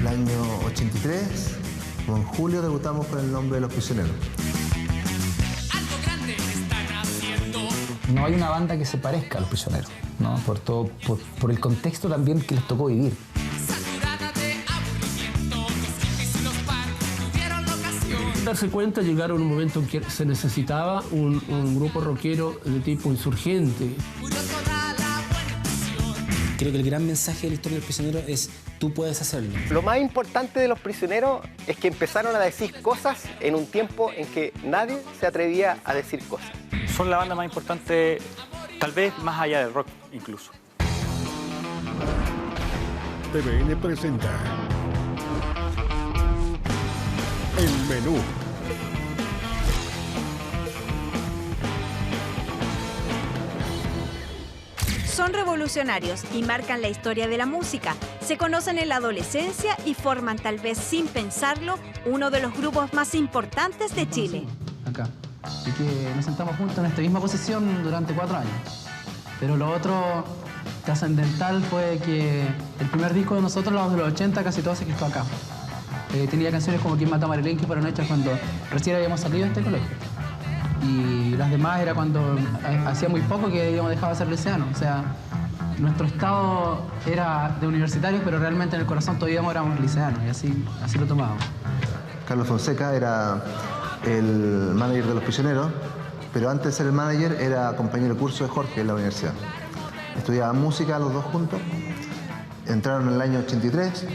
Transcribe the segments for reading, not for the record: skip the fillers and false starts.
año 83, en julio, debutamos con el nombre de Los Prisioneros. No hay una banda que se parezca a Los Prisioneros, ¿no? Por el contexto también que les tocó vivir. Darse cuenta, llegaron un momento en que se necesitaba un grupo rockero de tipo insurgente. Creo que el gran mensaje de la historia del prisionero es: tú puedes hacerlo. Lo más importante de Los Prisioneros es que empezaron a decir cosas en un tiempo en que nadie se atrevía a decir cosas. Son la banda más importante, tal vez más allá del rock incluso. TVN presenta El Menú. Son revolucionarios y marcan la historia de la música. Se conocen en la adolescencia y forman, tal vez sin pensarlo, uno de los grupos más importantes de Chile. Acá. Y que nos sentamos juntos en esta misma posición durante 4 años. Pero lo otro trascendental fue que el primer disco de nosotros, los de los 80, casi todo se quedó acá. Tenía canciones como ¿Quién mata a Marilyn?, que fueron hechas cuando recién habíamos salido de este colegio. Y las demás era cuando hacía muy poco que habíamos dejado de ser liceanos. O sea, nuestro estado era de universitarios, pero realmente en el corazón todavía éramos liceanos, y así lo tomábamos. Carlos Fonseca era el manager de Los Prisioneros, pero antes de ser el manager era compañero de curso de Jorge en la universidad. Estudiaban música los dos juntos, entraron en el año 83.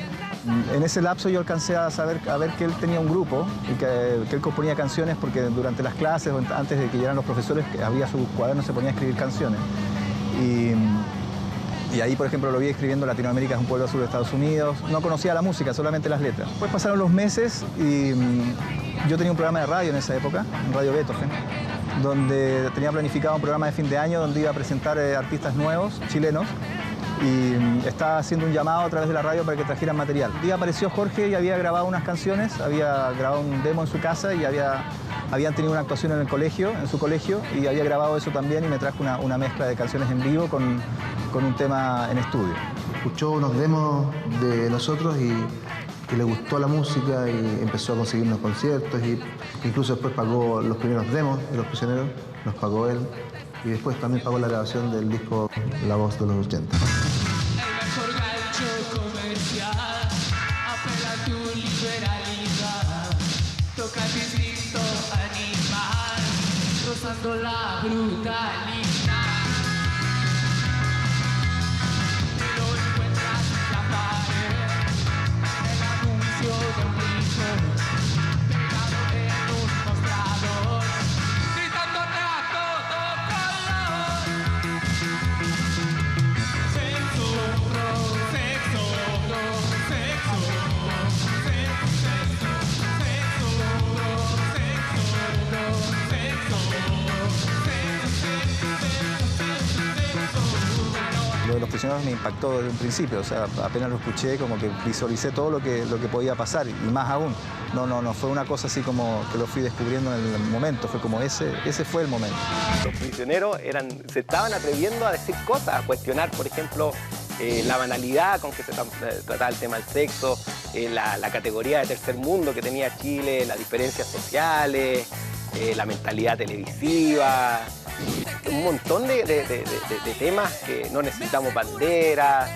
En ese lapso yo alcancé a ver que él tenía un grupo y que él componía canciones, porque durante las clases, antes de que llegaran los profesores, había sus cuadernos, se ponía a escribir canciones. Y ahí, por ejemplo, lo vi escribiendo Latinoamérica es un pueblo sur de Estados Unidos. No conocía la música, solamente las letras. Después pasaron los meses y yo tenía un programa de radio en esa época, en Radio Beethoven, donde tenía planificado un programa de fin de año donde iba a presentar artistas nuevos, chilenos, y estaba haciendo un llamado a través de la radio para que trajeran material. Un día apareció Jorge y había grabado unas canciones, había grabado un demo en su casa y habían tenido una actuación en el colegio, en su colegio, y había grabado eso también y me trajo una mezcla de canciones en vivo con un tema en estudio. Escuchó unos demos de nosotros y le gustó la música y empezó a conseguirnos conciertos, y incluso después pagó los primeros demos de Los Prisioneros, los pagó él, y después también pagó la grabación del disco La Voz de los 80. La brutalidad. Te lo encuentras en la pared, el anuncio de un hijo, pegado en un mostrador, gritándote a todo color. Sexo, sexo, sexo, Lo de Los Prisioneros me impactó desde un principio, o sea, apenas lo escuché, como que visualicé todo lo que podía pasar, y más aún. No fue una cosa así como que lo fui descubriendo en el momento, fue como ese fue el momento. Los Prisioneros se estaban atreviendo a decir cosas, a cuestionar, por ejemplo, la banalidad con que se trataba el tema del sexo, la categoría de tercer mundo que tenía Chile, las diferencias sociales, la mentalidad televisiva, un montón de temas que no necesitamos banderas.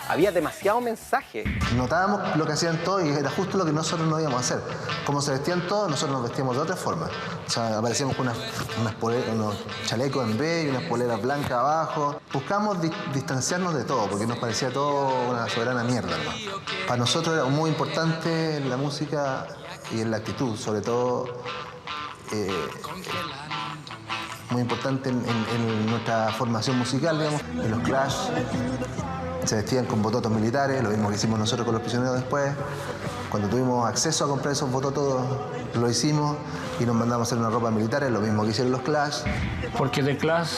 Había demasiado mensaje. Notábamos lo que hacían todos y era justo lo que nosotros no íbamos a hacer. Como se vestían todos, nosotros nos vestíamos de otra forma. O sea, aparecíamos con unos chalecos en B y unas poleras blancas abajo. Buscamos distanciarnos de todo, porque nos parecía todo una soberana mierda, ¿no? Para nosotros era muy importante en la música y en la actitud, sobre todo muy importante en nuestra formación musical, digamos, en los Clash. Se vestían con bototos militares, lo mismo que hicimos nosotros con Los Prisioneros después. Cuando tuvimos acceso a comprar esos bototos, lo hicimos y nos mandamos a hacer una ropa militar, lo mismo que hicieron los Clash. Porque The Clash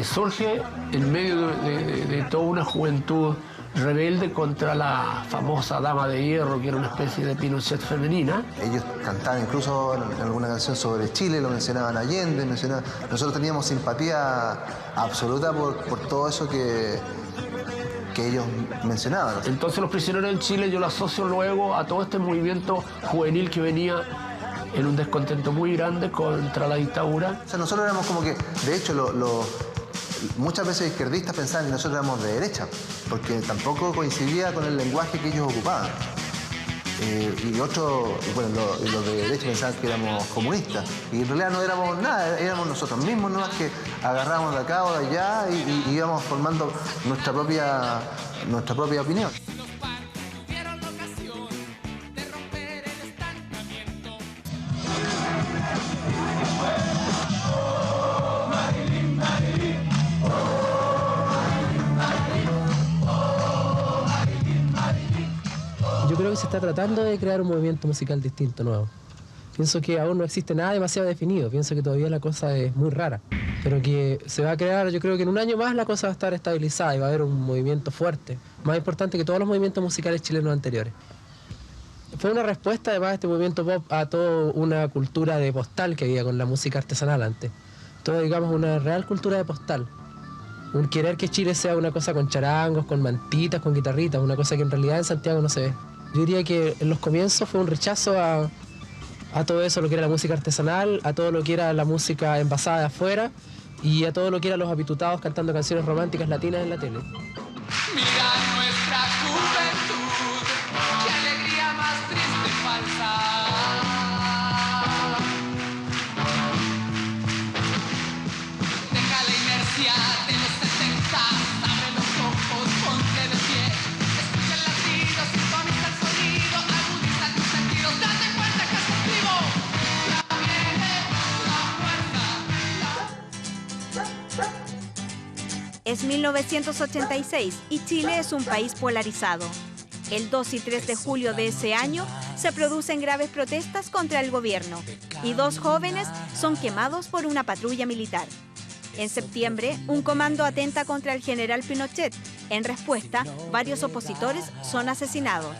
surge en medio de toda una juventud rebelde contra la famosa Dama de Hierro, que era una especie de Pinochet femenina. Ellos cantaban incluso en alguna canción sobre Chile, lo mencionaban Allende, Nosotros teníamos simpatía absoluta por todo eso que que ellos mencionaban. Entonces Los Prisioneros en Chile yo lo asocio luego a todo este movimiento juvenil que venía en un descontento muy grande contra la dictadura. O sea, nosotros éramos como que, de hecho, muchas veces izquierdistas pensaban que nosotros éramos de derecha, porque tampoco coincidía con el lenguaje que ellos ocupaban. Los de derecha pensaban que éramos comunistas. Y en realidad no éramos nada, éramos nosotros mismos, ¿no? Que agarrábamos de acá o de allá y íbamos formando nuestra propia opinión. Yo creo que se está tratando de crear un movimiento musical distinto, nuevo. Pienso que aún no existe nada demasiado definido, pienso que todavía la cosa es muy rara, pero que se va a crear, yo creo que en un año más la cosa va a estar estabilizada y va a haber un movimiento fuerte, más importante que todos los movimientos musicales chilenos anteriores. Fue una respuesta además de este movimiento pop a toda una cultura de postal que había con la música artesanal antes. Todo, digamos, una real cultura de postal. Un querer que Chile sea una cosa con charangos, con mantitas, con guitarritas, una cosa que en realidad en Santiago no se ve. Yo diría que en los comienzos fue un rechazo a todo eso, lo que era la música artesanal, a todo lo que era la música envasada de afuera y a todo lo que eran los apitutados cantando canciones románticas latinas en la tele. Mira nuestra juventud, qué alegría más triste y falsa. Deja la inercia de los 70, abre los ojos, ponte de pie. Escucha el latido, sintoniza el sonido, agudiza tus sentidos, date cuenta que estás vivo. Ya viene la fuerza. Es 1986 y Chile es un país polarizado. El 2 y 3 de julio de ese año se producen graves protestas contra el gobierno y 2 jóvenes son quemados por una patrulla militar. En septiembre, un comando atenta contra el general Pinochet. En respuesta, varios opositores son asesinados.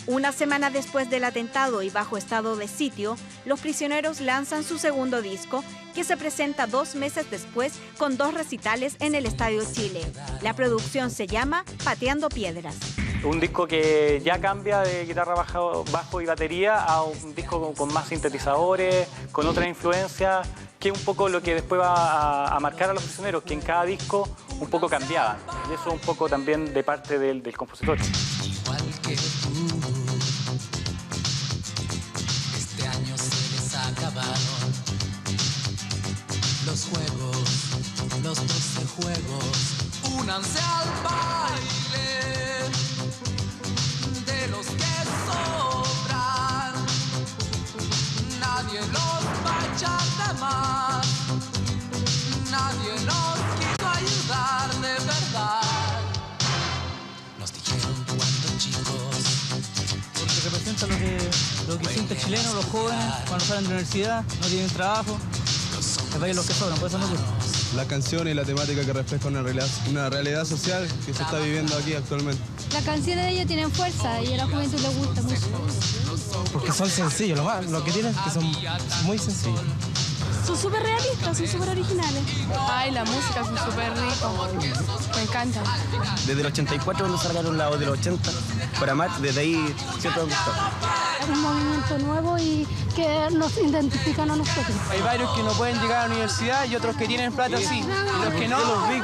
Una semana después del atentado y bajo estado de sitio, Los Prisioneros lanzan su segundo disco, que se presenta 2 meses después con 2 recitales en el Estadio Chile. La producción se llama Pateando Piedras. Un disco que ya cambia de guitarra, bajo y batería a un disco con más sintetizadores, con otras influencias, que es un poco lo que después va a marcar a Los Prisioneros, que en cada disco un poco cambiaban. Y eso un poco también de parte del compositor. Igual que tú, este año se les acabaron los juegos, los 12 juegos. Únanse al baile de los que sobran. Nadie los va a echar de más. Nadie los quiso ayudar de verdad. Nos dijeron cuando chicos. Porque representa lo que siente el chileno, los jóvenes, cuando salen de la universidad, no tienen trabajo. El país los que sobran, por eso no gusta. La canción y la temática que refleja una realidad social que se está viviendo aquí actualmente. Las canciones de ellos tienen fuerza y a la juventud les gusta mucho. Porque son sencillos, lo que tienen es que son muy sencillos. Son súper realistas, son súper originales. Ay, la música es súper rica, me encanta. Desde el 84 cuando sacaron la voz de los 80, para más, desde ahí siempre me gustó. Es un movimiento nuevo y que nos identifican a nosotros. Hay varios que no pueden llegar a la universidad y otros que tienen plata sí. Y los que no pueden,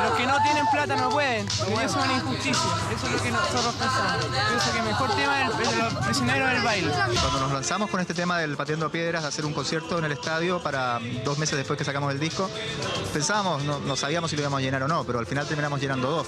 los que no tienen plata no pueden. Y eso es una injusticia, eso es lo que nosotros pensamos. Pienso que el mejor tema es el de Los Prisioneros del baile. Cuando nos lanzamos con este tema del Pateando Piedras, de hacer un concierto en el estadio para 2 meses después que sacamos el disco, pensábamos, no sabíamos si lo íbamos a llenar o no, pero al final terminamos llenando 2.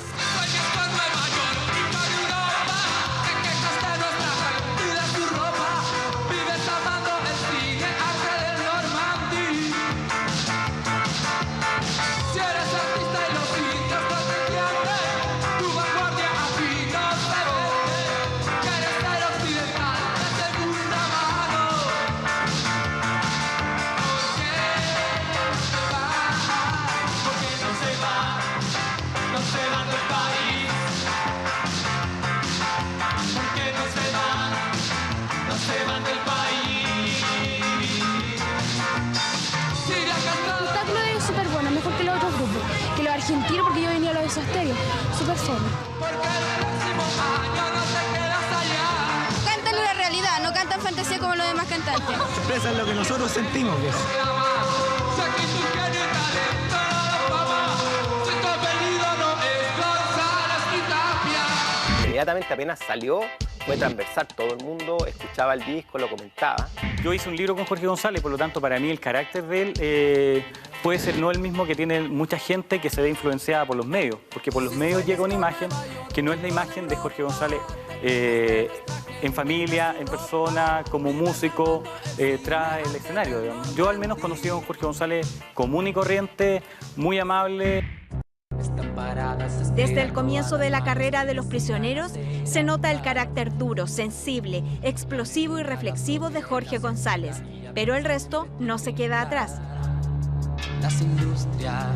gentil porque yo venía a los Soda Stereo. Súper fome. Cantan la realidad, no cantan fantasía como los demás cantantes. Expresan lo que nosotros sentimos, viejo. Inmediatamente apenas salió, fue transversal, todo el mundo escuchaba el disco, lo comentaba. Yo hice un libro con Jorge González, por lo tanto, para mí el carácter de él puede ser no el mismo que tiene mucha gente que se ve influenciada por los medios, porque por los medios llega una imagen que no es la imagen de Jorge González en familia, en persona, como músico, tras el escenario, digamos. Yo al menos conocí a un Jorge González común y corriente, muy amable. Desde el comienzo de la carrera de Los Prisioneros se nota el carácter duro, sensible, explosivo y reflexivo de Jorge González, pero el resto no se queda atrás. Las industrias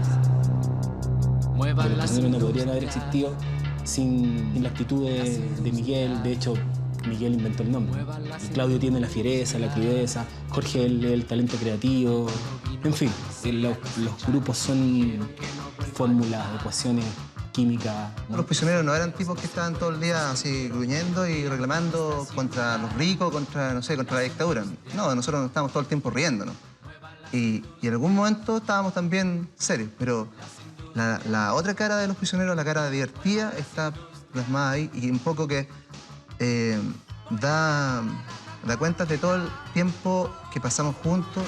muevan las industrias. No podrían haber existido sin la actitud de Miguel. De hecho, Miguel inventó el nombre. Y Claudio tiene la fiereza, la crudeza, Jorge el talento creativo. En fin, los grupos son fórmulas, ecuaciones, química, ¿no? Los Prisioneros no eran tipos que estaban todo el día así gruñendo y reclamando contra los ricos, contra la dictadura. No, nosotros estábamos todo el tiempo riéndonos. Y en algún momento estábamos también serios, pero la otra cara de Los Prisioneros, la cara divertida, está plasmada ahí y un poco que da cuenta de todo el tiempo que pasamos juntos.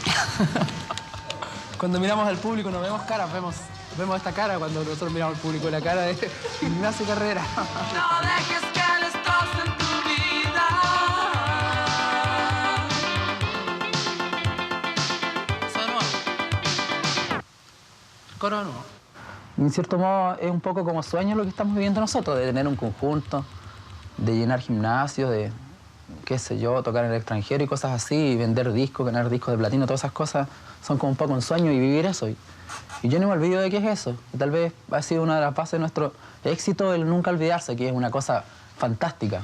Cuando miramos al público no vemos caras, vemos esta cara cuando nosotros miramos al público, la cara de Ignacio Carrera. No dejes que les trocen tu vida. Coro nuevo. En cierto modo es un poco como sueño lo que estamos viviendo nosotros, de tener un conjunto, de llenar gimnasios, de, qué sé yo, tocar en el extranjero y cosas así, y vender discos, ganar discos de platino, todas esas cosas son como un poco un sueño y vivir eso. Y yo no me olvido de qué es eso. Y tal vez ha sido una de las bases de nuestro éxito el nunca olvidarse, que es una cosa fantástica,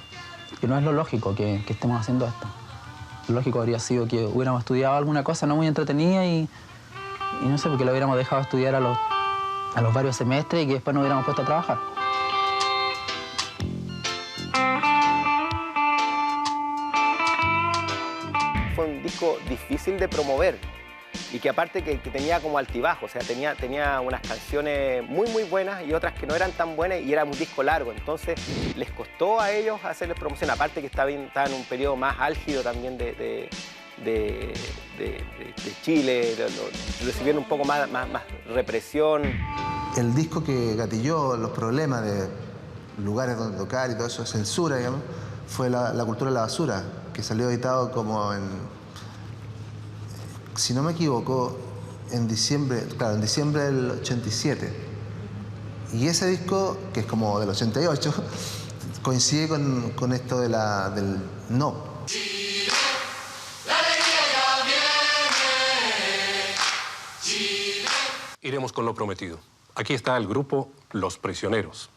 que no es lo lógico que estemos haciendo esto. Lo lógico habría sido que hubiéramos estudiado alguna cosa no muy entretenida y no sé, porque lo hubiéramos dejado estudiar a los varios semestres y que después nos hubiéramos puesto a trabajar. Fue un disco difícil de promover y que aparte que tenía como altibajo, o sea, tenía unas canciones muy buenas y otras que no eran tan buenas y era un disco largo, entonces les costó a ellos hacerles promoción, aparte que estaba en un periodo más álgido también de Chile, recibieron un poco más represión. El disco que gatilló los problemas de lugares donde tocar y todo eso, censura, digamos, fue la cultura de la basura, que salió editado como en, si no me equivoco, en diciembre del 87. Y ese disco, que es como del 88, coincide con esto del no. Iremos con lo prometido. Aquí está el grupo Los Prisioneros.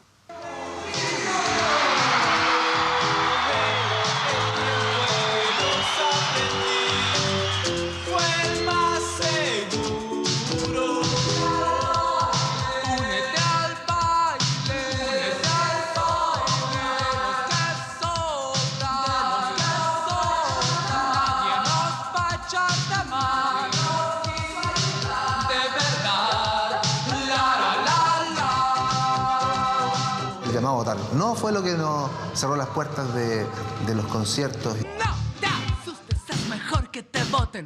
Llamado a votar. No fue lo que nos cerró las puertas de los conciertos.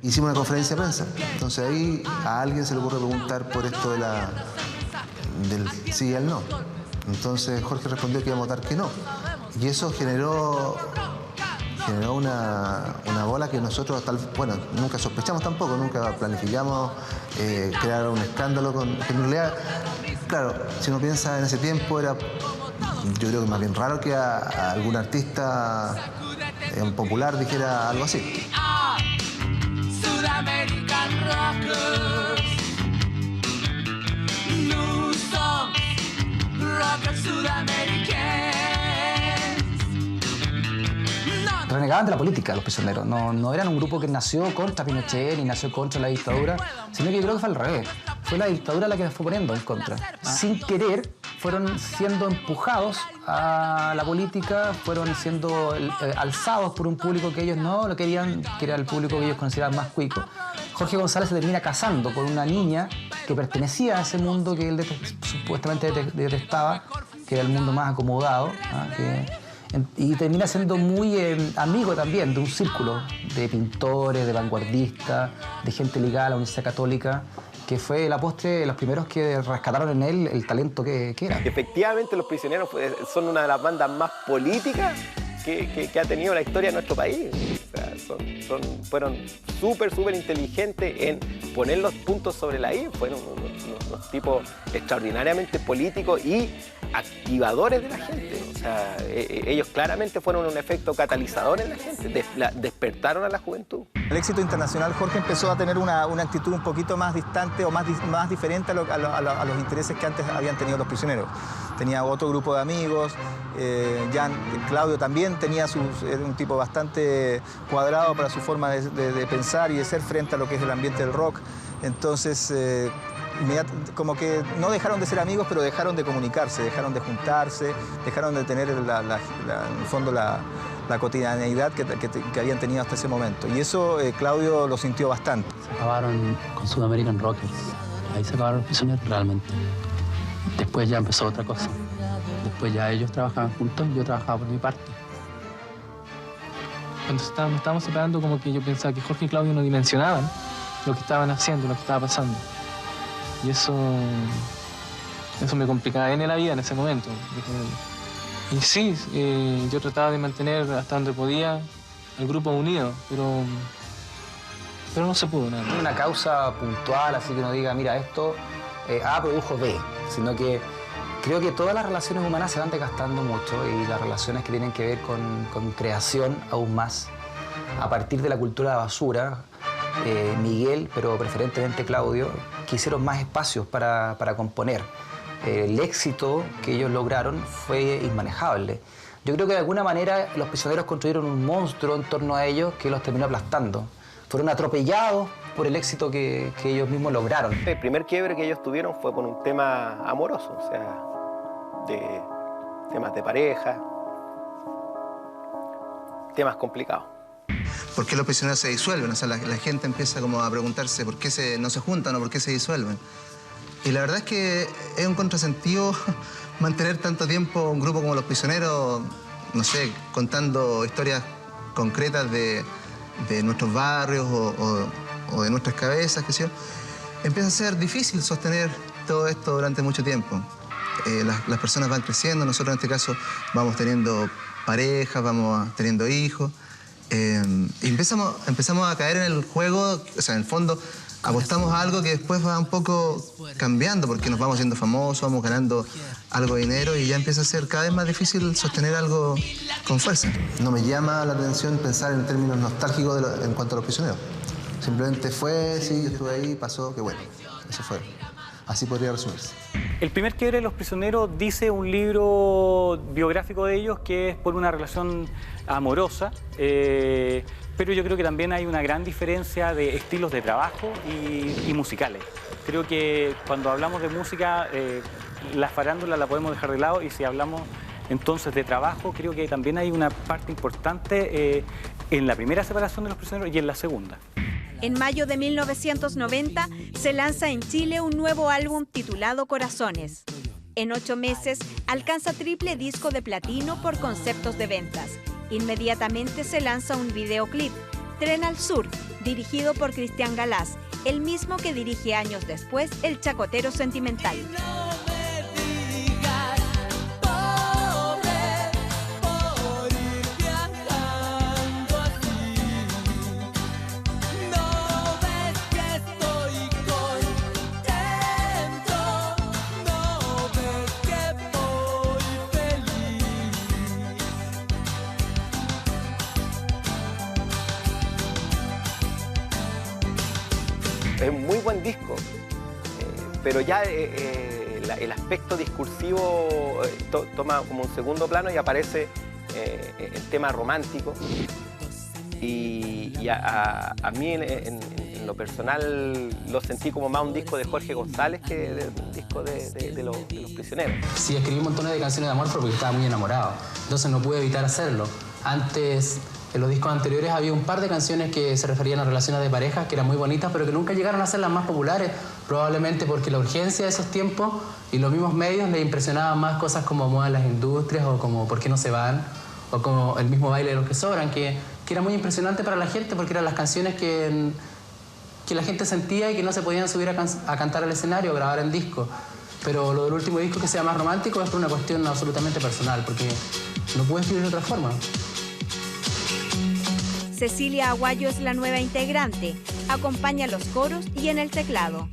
Hicimos una conferencia de prensa. Entonces ahí a alguien se le ocurre preguntar por esto del sí y el no. Entonces Jorge respondió que iba a votar que no. Y eso generó una bola que nosotros, nunca sospechamos tampoco, nunca planificamos crear un escándalo que en realidad, claro, si uno piensa en ese tiempo era, yo creo que más bien raro que a algún artista popular dijera algo así. Sudamerican Rockers, nous sommes rockers sudamericanos. Non renegaban de la política, Los Prisioneros. No eran un grupo que nació contra Pinochet ni nació contra la dictadura, sino que yo creo que fue al revés. Fue la dictadura la que les fue poniendo en contra. Sin querer, fueron siendo empujados a la política, fueron siendo alzados por un público que ellos no lo querían, que era el público que ellos consideraban más cuico. Jorge González se termina casando con una niña que pertenecía a ese mundo que él supuestamente detestaba, que era el mundo más acomodado, y termina siendo muy amigo también de un círculo de pintores, de vanguardistas, de gente ligada a la Universidad Católica, que fue la postre los primeros que rescataron en él el talento que era. Efectivamente, Los Prisioneros son una de las bandas más políticas que ha tenido la historia de nuestro país. O sea, fueron súper inteligentes en poner los puntos sobre la I. Fueron unos tipos extraordinariamente políticos y activadores de la gente. O sea, ellos claramente fueron un efecto catalizador en la gente, despertaron a la juventud. El éxito internacional, Jorge empezó a tener una actitud un poquito más distante o más diferente a los intereses que antes habían tenido Los Prisioneros. Tenía otro grupo de amigos, Claudio también era un tipo bastante cuadrado para su forma de pensar y de ser frente a lo que es el ambiente del rock. Entonces, como que no dejaron de ser amigos, pero dejaron de comunicarse, dejaron de juntarse, dejaron de tener en el fondo la cotidianeidad que habían tenido hasta ese momento. Y eso Claudio lo sintió bastante. Se acabaron con Sudamerican Rockers. Ahí se acabaron Los Prisioneros realmente. Después ya empezó otra cosa. Después ya ellos trabajaban juntos y yo trabajaba por mi parte. Cuando nos estábamos separando, como que yo pensaba que Jorge y Claudio no dimensionaban lo que estaban haciendo, lo que estaba pasando. Y eso me complicaba en la vida en ese momento. Y sí, yo trataba de mantener hasta donde podía el grupo unido, pero no se pudo nada. No hay una causa puntual, así que uno diga, mira, esto A produjo B, sino que creo que todas las relaciones humanas se van desgastando mucho y las relaciones que tienen que ver con creación aún más. A partir de la cultura de la basura, Miguel, pero preferentemente Claudio, quisieron más espacios para componer. El éxito que ellos lograron fue inmanejable. Yo creo que de alguna manera Los Prisioneros construyeron un monstruo en torno a ellos que los terminó aplastando. Fueron atropellados por el éxito que ellos mismos lograron. El primer quiebre que ellos tuvieron fue por un tema amoroso, o sea, de temas de pareja, temas complicados. ¿Por qué Los Prisioneros se disuelven? O sea, la gente empieza como a preguntarse por qué no se juntan o por qué se disuelven. Y la verdad es que es un contrasentido mantener tanto tiempo un grupo como Los Prisioneros, no sé, contando historias concretas de nuestros barrios o de nuestras cabezas, qué sé yo. Empieza a ser difícil sostener todo esto durante mucho tiempo. Las personas van creciendo, nosotros en este caso vamos teniendo parejas, vamos teniendo hijos. Y empezamos a caer en el juego, o sea, en el fondo apostamos a algo que después va un poco cambiando porque nos vamos haciendo famosos, vamos ganando algo de dinero y ya empieza a ser cada vez más difícil sostener algo con fuerza. No me llama la atención pensar en términos nostálgicos en cuanto a Los Prisioneros. Simplemente fue, sí, yo estuve ahí, pasó, qué bueno. Eso fue. Así podría resumirse. El primer quiebre de Los Prisioneros dice un libro biográfico de ellos que es por una relación amorosa, pero yo creo que también hay una gran diferencia de estilos de trabajo y musicales. Creo que cuando hablamos de música, la farándula la podemos dejar de lado y si hablamos entonces de trabajo, creo que también hay una parte importante en la primera separación de Los Prisioneros y en la segunda. En mayo de 1990 se lanza en Chile un nuevo álbum titulado Corazones. En 8 meses alcanza triple disco de platino por conceptos de ventas. Inmediatamente se lanza un videoclip, Tren al Sur, dirigido por Cristian Galaz, el mismo que dirige años después El Chacotero Sentimental. Es un muy buen disco, pero ya el aspecto discursivo toma como un segundo plano y aparece en temas románticos. Y a mí en lo personal lo sentí como más un disco de Jorge González que un disco de los Prisioneros. Sí, escribí un montón de canciones de amor porque estaba muy enamorado, entonces no pude evitar hacerlo. Antes, en los discos anteriores había un par de canciones que se referían a relaciones de pareja que eran muy bonitas, pero que nunca llegaron a ser las más populares, probablemente porque la urgencia de esos tiempos y los mismos medios les impresionaban más cosas como mueven las industrias o como ¿Por qué no se van? O como el mismo Baile de los que sobran, que era muy impresionante para la gente porque eran las canciones que la gente sentía y que no se podían subir a cantar al escenario o grabar en disco. Pero lo del último disco, que sea más romántico, es por una cuestión absolutamente personal, porque no pude escribir de otra forma. Cecilia Aguayo es la nueva integrante, acompaña los coros y en el teclado.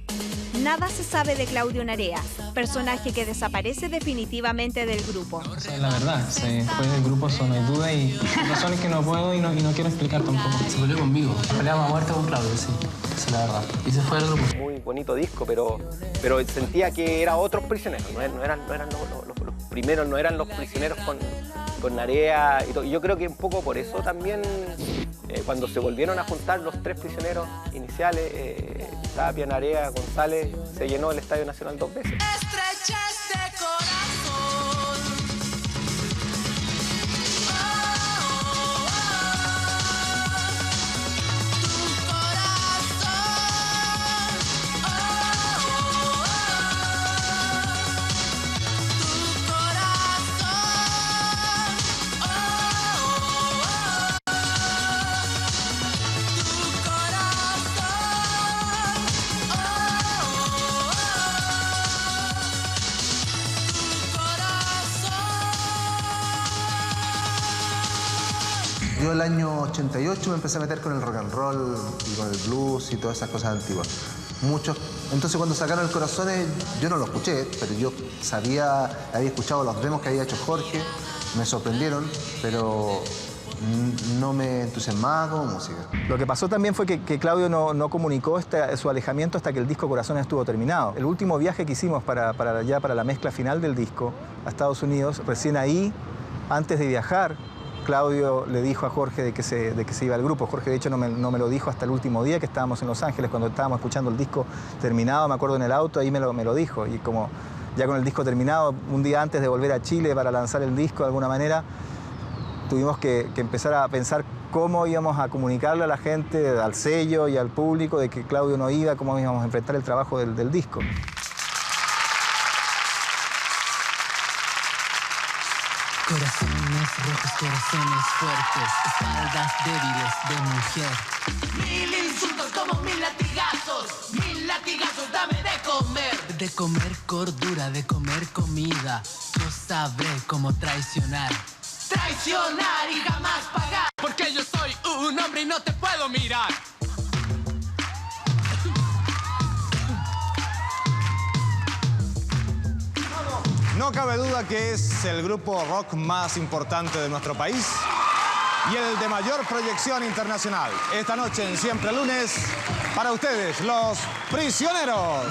Nada se sabe de Claudio Narea, personaje que desaparece definitivamente del grupo. La verdad, se fue del grupo, eso no hay duda, y razones que no puedo y no quiero explicar tampoco. Se peleó conmigo, peleamos a muerte con Claudio, sí, esa es la verdad. Y se fue del grupo. Muy bonito disco, pero sentía que eran otros Prisioneros, no eran los primeros, no eran los Prisioneros con Narea y todo. Y yo creo que un poco por eso también, cuando se volvieron a juntar los 3 Prisioneros iniciales, Tapia, Narea, González, se llenó el Estadio Nacional 2 veces. Yo el año 88 me empecé a meter con el rock and roll y con el blues y todas esas cosas antiguas. Entonces cuando sacaron El Corazones, yo no lo escuché, pero yo había escuchado los demos que había hecho Jorge, me sorprendieron, pero no me entusiasmaba como música. Lo que pasó también fue que Claudio no comunicó su alejamiento hasta que el disco Corazones estuvo terminado. El último viaje que hicimos para la mezcla final del disco a Estados Unidos, recién ahí, antes de viajar, Claudio le dijo a Jorge de que se iba al grupo. Jorge, de hecho, no me lo dijo hasta el último día que estábamos en Los Ángeles, cuando estábamos escuchando el disco terminado, me acuerdo en el auto, ahí me lo dijo. Y como ya con el disco terminado, un día antes de volver a Chile para lanzar el disco de alguna manera, tuvimos que empezar a pensar cómo íbamos a comunicarle a la gente, al sello y al público de que Claudio no iba, cómo íbamos a enfrentar el trabajo del disco. Corazones rojos, corazones fuertes, espaldas débiles de mujer. 1000 insultos como 1000 latigazos, dame de comer. De comer cordura, de comer comida, yo sabré cómo traicionar. Traicionar y jamás pagar, porque yo soy un hombre y no te puedo mirar. No cabe duda que es el grupo rock más importante de nuestro país y el de mayor proyección internacional. Esta noche en Siempre Lunes, para ustedes, Los Prisioneros.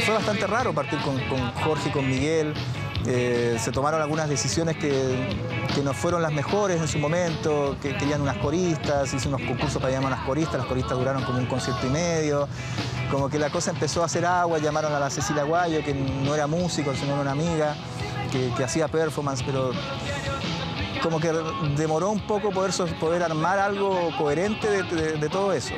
Fue bastante raro partir con Jorge y con Miguel. Se tomaron algunas decisiones que no fueron las mejores en su momento, que querían unas coristas, hice unos concursos para llamar a las coristas duraron como un concierto y medio. Como que la cosa empezó a hacer agua, llamaron a la Cecilia Aguayo, que no era músico, sino era una amiga, que hacía performance, pero como que demoró un poco poder armar algo coherente de todo eso.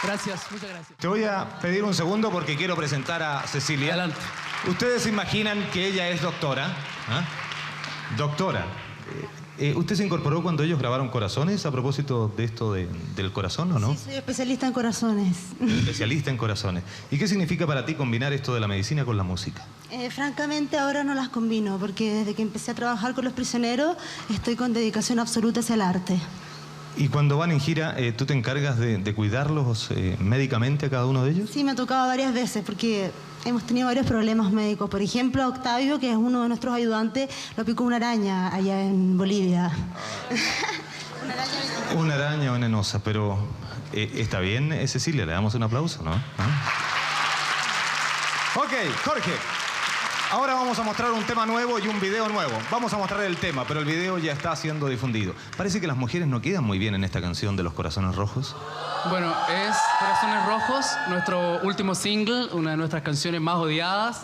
Gracias, muchas gracias. Te voy a pedir un segundo porque quiero presentar a Cecilia. Adelante. Ustedes imaginan que ella es doctora, ¿ah? Doctora, ¿usted se incorporó cuando ellos grabaron Corazones a propósito de esto del corazón, o no? Sí, soy especialista en corazones. Especialista en corazones. ¿Y qué significa para ti combinar esto de la medicina con la música? Francamente, ahora no las combino, porque desde que empecé a trabajar con los prisioneros, estoy con dedicación absoluta hacia el arte. ¿Y cuando van en gira, tú te encargas de cuidarlos médicamente a cada uno de ellos? Sí, me ha tocado varias veces, porque hemos tenido varios problemas médicos. Por ejemplo, a Octavio, que es uno de nuestros ayudantes, lo picó una araña allá en Bolivia. Una araña venenosa, pero está bien, Cecilia, le damos un aplauso, ¿no? Ok, Jorge. Ahora vamos a mostrar un tema nuevo y un video nuevo. Vamos a mostrar el tema, pero el video ya está siendo difundido. Parece que las mujeres no quedan muy bien en esta canción de Los Corazones Rojos. Bueno, es Corazones Rojos, nuestro último single, una de nuestras canciones más odiadas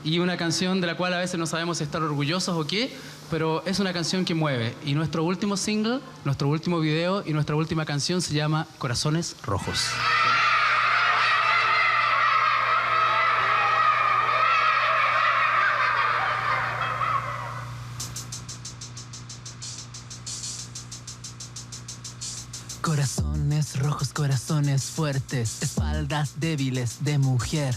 y una canción de la cual a veces no sabemos si estar orgullosos o qué, pero es una canción que mueve. Y nuestro último single, nuestro último video y nuestra última canción se llama Corazones Rojos. Corazones rojos, corazones fuertes, espaldas débiles de mujer.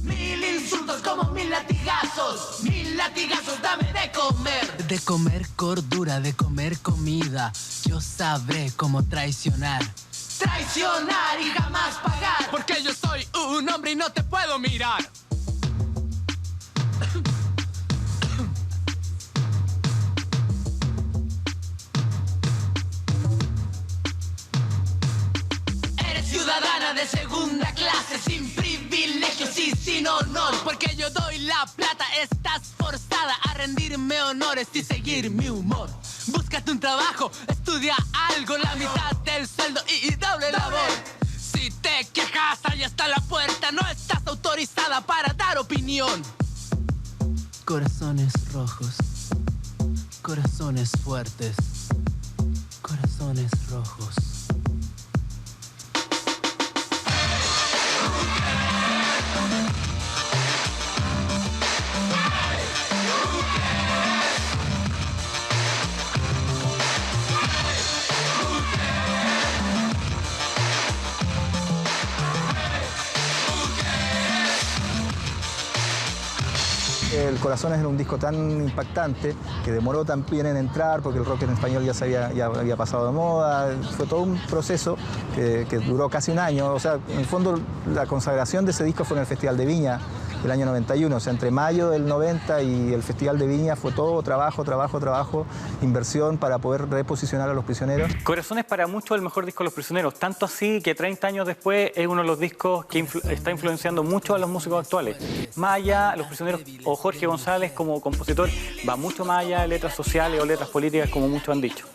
1000 insultos como 1000 latigazos, 1000 latigazos, dame de comer. De comer cordura, de comer comida, yo sabré cómo traicionar. Traicionar y jamás pagar. Porque yo soy un hombre y no te puedo mirar. Ciudadana de segunda clase, sin privilegios y sin honor. Porque yo doy la plata, estás forzada a rendirme honores y seguir mi humor. Búscate un trabajo, estudia algo, la mitad del sueldo y doble labor. Si te quejas, allá está la puerta, no estás autorizada para dar opinión. Corazones rojos, corazones fuertes, corazones rojos. El Corazones era un disco tan impactante que demoró también en entrar porque el rock en español ya había pasado de moda. Fue todo un proceso que duró casi un año. O sea, en el fondo la consagración de ese disco fue en el Festival de Viña del año 91. O sea, entre mayo del 90 y el Festival de Viña fue todo trabajo, inversión para poder reposicionar a Los Prisioneros. Corazones para muchos el mejor disco de Los Prisioneros, tanto así que 30 años después es uno de los discos que está influenciando mucho a los músicos actuales. Más allá, Los Prisioneros o Jorge González como compositor va mucho más allá de letras sociales o letras políticas como muchos han dicho.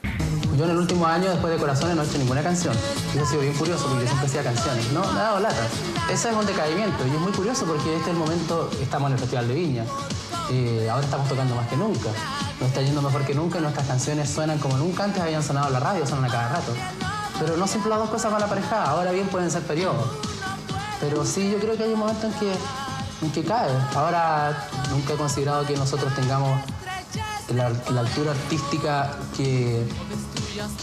Yo en el último año, después de Corazones, no he hecho ninguna canción. Yo he sido bien curioso porque yo siempre hacía canciones. No, me ha dado lata. Ese es un decaimiento y es muy curioso porque este es el momento, estamos en el Festival de Viña. Ahora estamos tocando más que nunca. Nos está yendo mejor que nunca y nuestras canciones suenan como nunca antes habían sonado en la radio, suenan a cada rato. Pero no siempre las dos cosas van aparejadas. Ahora bien pueden ser periodos. Pero sí, yo creo que hay un momento en que cae. Ahora nunca he considerado que nosotros tengamos la altura artística que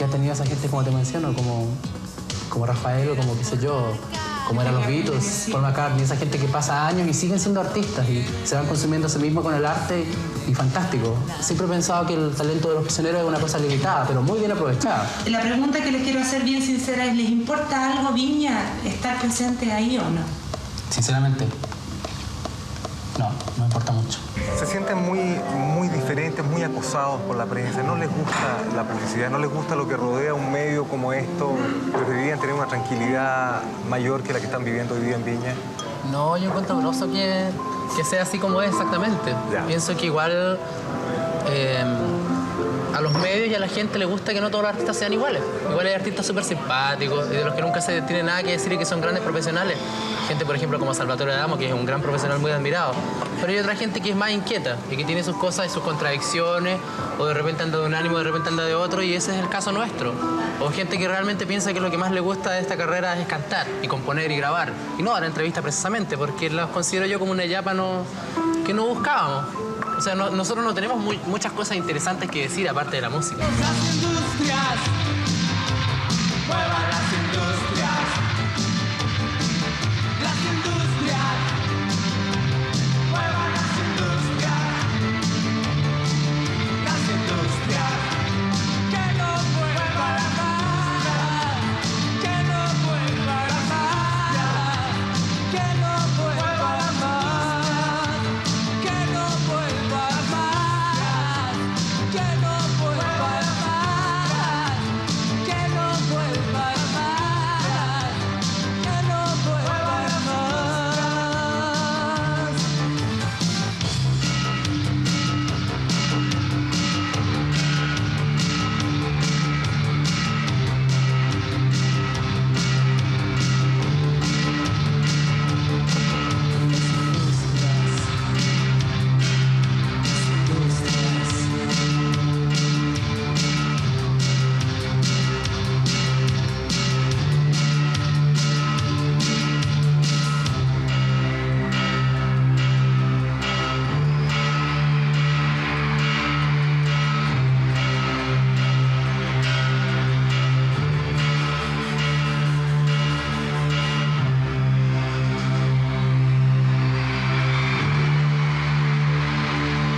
ha tenido esa gente, como te menciono, como Rafael o como qué sé yo, como eran los Beatles, Paul McCartney, esa gente que pasa años y siguen siendo artistas y se van consumiendo a sí mismos con el arte y fantástico. Siempre he pensado que el talento de Los Prisioneros es una cosa limitada, pero muy bien aprovechada. La pregunta que les quiero hacer bien sincera es, ¿les importa algo, Viña, estar presente ahí o no? Sinceramente, no me importa mucho. Se sienten muy diferentes, muy acosados por la prensa. No les gusta la publicidad, no les gusta lo que rodea un medio como esto. Preferirían tener una tranquilidad mayor que la que están viviendo hoy día en Viña. No, yo encuentro groso que sea así como es exactamente. Ya. Pienso que igual a los medios y a la gente le gusta que no todos los artistas sean iguales. Igual hay artistas súper simpáticos y de los que nunca se tiene nada que decir y que son grandes profesionales. Gente, por ejemplo, como Salvatore Adamo, que es un gran profesional muy admirado. Pero hay otra gente que es más inquieta y que tiene sus cosas y sus contradicciones, o de repente anda de un ánimo, de repente anda de otro, y ese es el caso nuestro. O gente que realmente piensa que lo que más le gusta de esta carrera es cantar y componer y grabar. Y no dar entrevistas precisamente, porque las considero yo como una etapa que no buscábamos. O sea, nosotros no tenemos muchas cosas interesantes que decir aparte de la música. Las industrias, muevan las industrias. Las industrias, muevan las industrias. Las industrias, que no vuelvan más, que no vuelvan más, que no vuelvan más, que no vuelvan más, que no vuelvan más, que no vuelvan más, que no vuelvan más.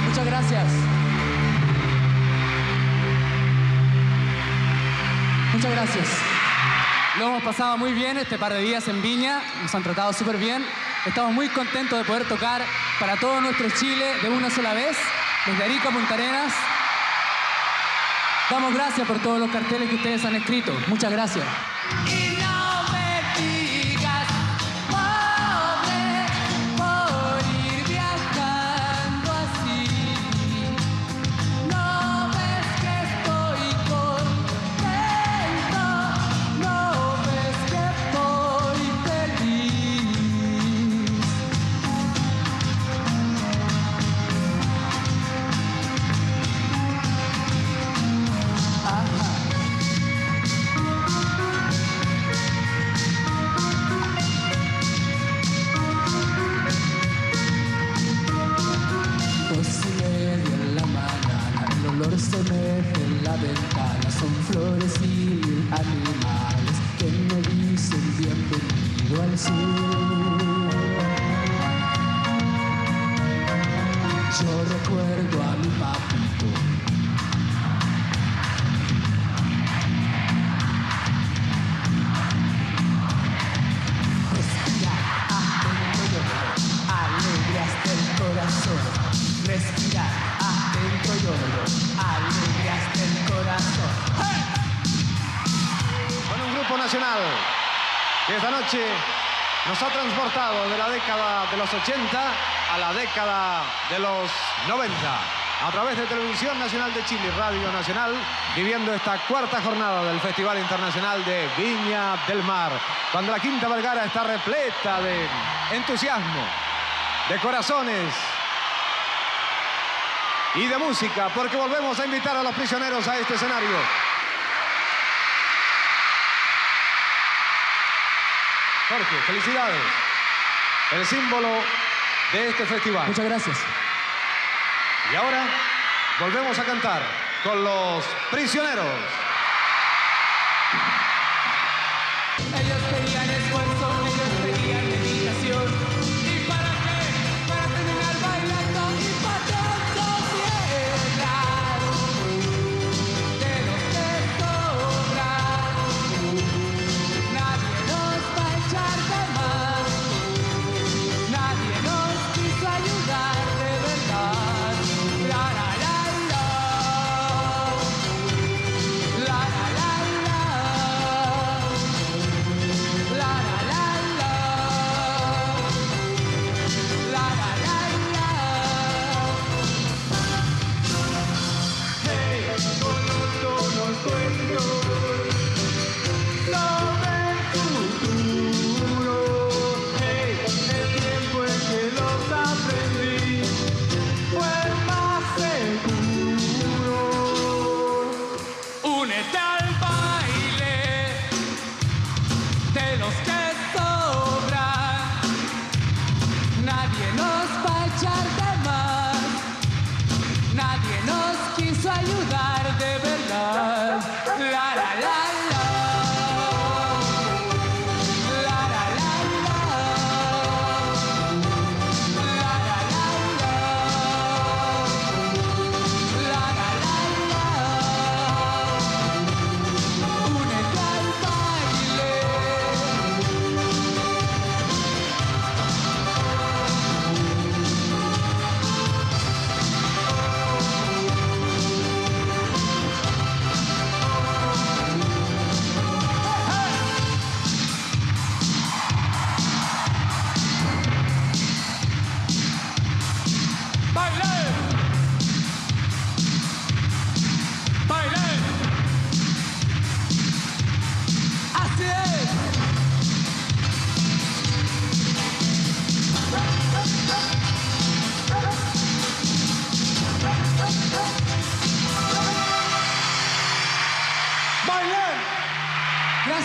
Muchas gracias. Muchas gracias. Lo hemos pasado muy bien este par de días en Viña, nos han tratado súper bien. Estamos muy contentos de poder tocar para todo nuestro Chile de una sola vez, desde Arica a Punta Arenas. Damos gracias por todos los carteles que ustedes han escrito. Muchas gracias. Y no me digas, pobre, por ir viajando así. No ves que estoy contento, no ves que estoy feliz. Ajá. Dos y media en la mañana, el olor se mete en la ventana. Son flores y mil animales que me dicen bienvenido al sur. Yo recuerdo a mi papito. Respirar adentro yo, alegrías del corazón. Respirar adentro yo, alegrías del corazón. Con un grupo nacional que esta noche nos ha transportado de la década de los 80 a la década de los 90. A través de Televisión Nacional de Chile y Radio Nacional, viviendo esta cuarta jornada del Festival Internacional de Viña del Mar. Cuando la Quinta Vergara está repleta de entusiasmo, de corazones y de música, porque volvemos a invitar a los prisioneros a este escenario. Jorge, felicidades. El símbolo de este festival. Muchas gracias. Y ahora volvemos a cantar con los prisioneros. Ellos querían esfuerzo, ellos querían dedicación. ¿Y para qué? Para terminar bailando y pateando piedras. De los que sobran, nadie nos va a echar de más. Nadie nos quiso ayudar de verdad. La la la la, la la la la.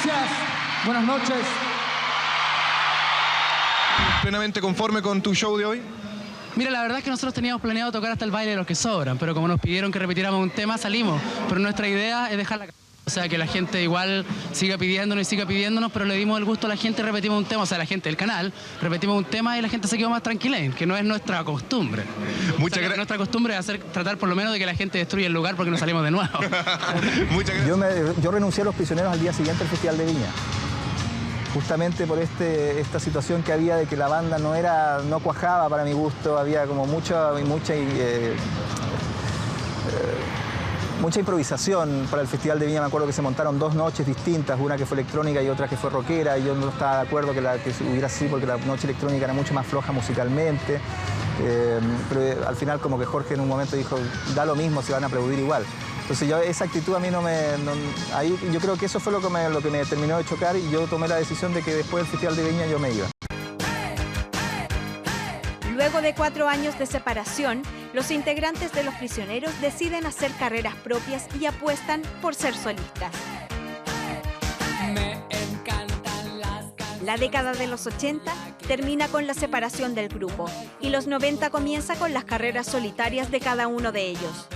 Gracias. Buenas noches. ¿Plenamente conforme con tu show de hoy? Mira, la verdad es que nosotros teníamos planeado tocar hasta el baile de los que sobran, pero como nos pidieron que repitiéramos un tema, salimos. Pero nuestra idea es dejarla... O sea, que la gente igual siga pidiéndonos, pero le dimos el gusto a la gente y repetimos un tema. O sea, la gente del canal, repetimos un tema y la gente se quedó más tranquila, que no es nuestra costumbre. Muchas gracias. Nuestra costumbre es tratar por lo menos de que la gente destruya el lugar porque no salimos de nuevo. Muchas gracias. Yo renuncié a Los Prisioneros al día siguiente al Festival de Viña. Justamente por esta situación que había de que la banda no cuajaba para mi gusto, había como mucha improvisación para el Festival de Viña. Me acuerdo que se montaron 2 noches distintas, una que fue electrónica y otra que fue rockera, y yo no estaba de acuerdo que hubiera así porque la noche electrónica era mucho más floja musicalmente. Pero al final como que Jorge en un momento dijo, da lo mismo, se van a aplaudir igual. Entonces esa actitud a mí ahí yo creo que eso fue lo que me terminó de chocar, y yo tomé la decisión de que después del Festival de Viña yo me iba. Luego de 4 años de separación, los integrantes de Los Prisioneros deciden hacer carreras propias y apuestan por ser solistas. La década de los 80 termina con la separación del grupo y los 90 comienza con las carreras solitarias de cada uno de ellos.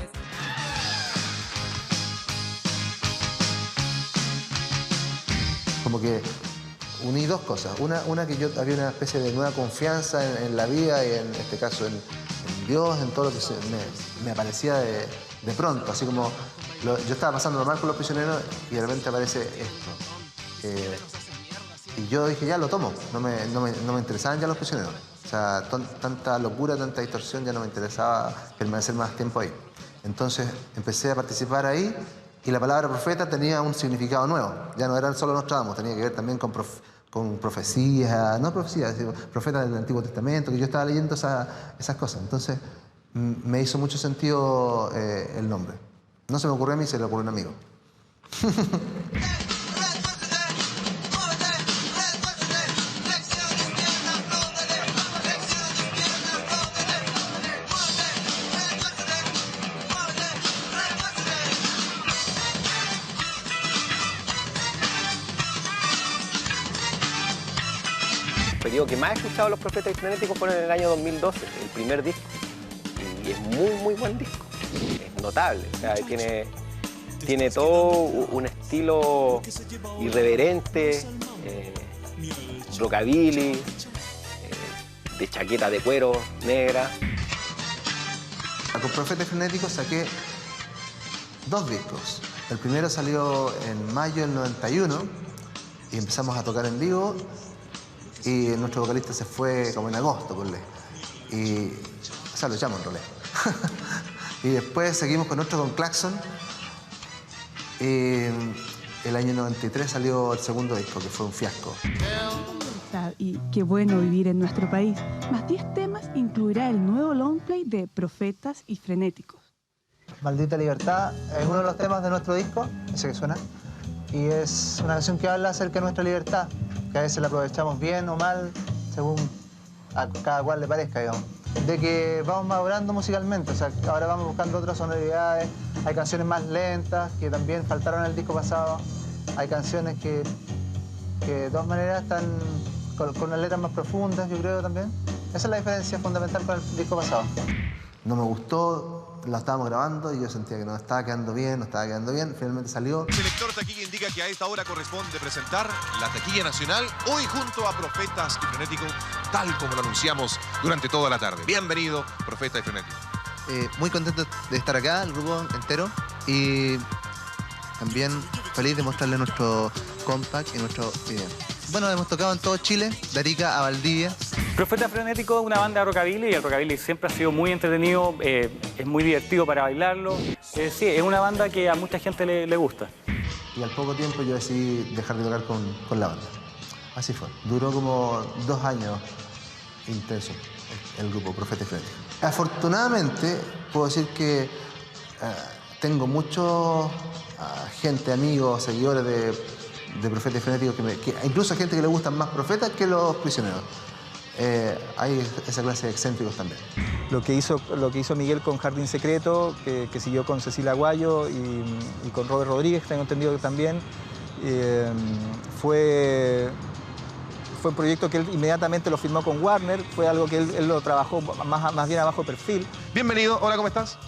Como que uní 2 cosas. Una que yo había una especie de nueva confianza en la vida y en este caso en Dios, en todo lo que me aparecía de pronto. Así como yo estaba pasando normal con Los Prisioneros y de repente aparece esto. Y yo dije, ya lo tomo. No me interesaban ya Los Prisioneros. O sea, tanta locura, tanta distorsión, ya no me interesaba permanecer más tiempo ahí. Entonces empecé a participar ahí. Y la palabra profeta tenía un significado nuevo. Ya no eran solo Nostradamus, tenía que ver también con profecías, no profecías, sino profetas del Antiguo Testamento, que yo estaba leyendo esas cosas. Entonces me hizo mucho sentido el nombre. No se me ocurrió a mí, se le ocurrió a un amigo. El periodo que más he escuchado Los Profetas y Frenéticos fue en el año 2012, el primer disco. Y es muy buen disco, es notable. O sea, tiene todo un estilo irreverente, rockabilly, de chaqueta de cuero negra. Con Profetas y Frenéticos saqué 2 discos. El primero salió en mayo del 91 y empezamos a tocar en vivo. Y nuestro vocalista se fue como en agosto, ponle. O sea, lo llamo en realidad. Y después seguimos con Claxon. Y el año 93 salió el segundo disco, que fue un fiasco. Y qué bueno vivir en nuestro país. Más 10 temas incluirá el nuevo longplay de Profetas y Frenéticos. Maldita Libertad es uno de los temas de nuestro disco, ese que suena. Y es una canción que habla acerca de nuestra libertad, que a veces la aprovechamos bien o mal, según a cada cual le parezca, digamos. De que vamos madurando musicalmente, o sea, ahora vamos buscando otras sonoridades, hay canciones más lentas que también faltaron en el disco pasado, hay canciones que de todas maneras están con unas letras más profundas, yo creo también. Esa es la diferencia fundamental con el disco pasado. No me gustó, lo estábamos grabando y yo sentía que no estaba quedando bien, finalmente salió. El selector taquilla indica que a esta hora corresponde presentar la taquilla nacional, hoy junto a Profetas y Frenéticos, tal como lo anunciamos durante toda la tarde. Bienvenido, Profetas y Frenéticos. Muy contento de estar acá, el grupo entero, y también feliz de mostrarle nuestro compact y nuestro video. Bueno, hemos tocado en todo Chile, de Arica a Valdivia. Profetas Frenéticos es una banda de rockabilly y el rockabilly siempre ha sido muy entretenido, es muy divertido para bailarlo. Sí, es una banda que a mucha gente le gusta. Y al poco tiempo yo decidí dejar de tocar con la banda. Así fue. Duró como 2 años intenso el grupo Profetas y Frenéticos. Afortunadamente puedo decir que tengo mucha gente, amigos, seguidores de Profetas y Frenéticos, incluso gente que le gustan más Profetas que Los Prisioneros. Hay esa clase de excéntricos también. Lo que hizo Miguel con Jardín Secreto, que siguió con Cecilia Aguayo y con Robert Rodríguez, tengo entendido que también, Fue un proyecto que él inmediatamente lo firmó con Warner, fue algo que él lo trabajó más bien a bajo perfil. Bienvenido, hola, ¿cómo estás?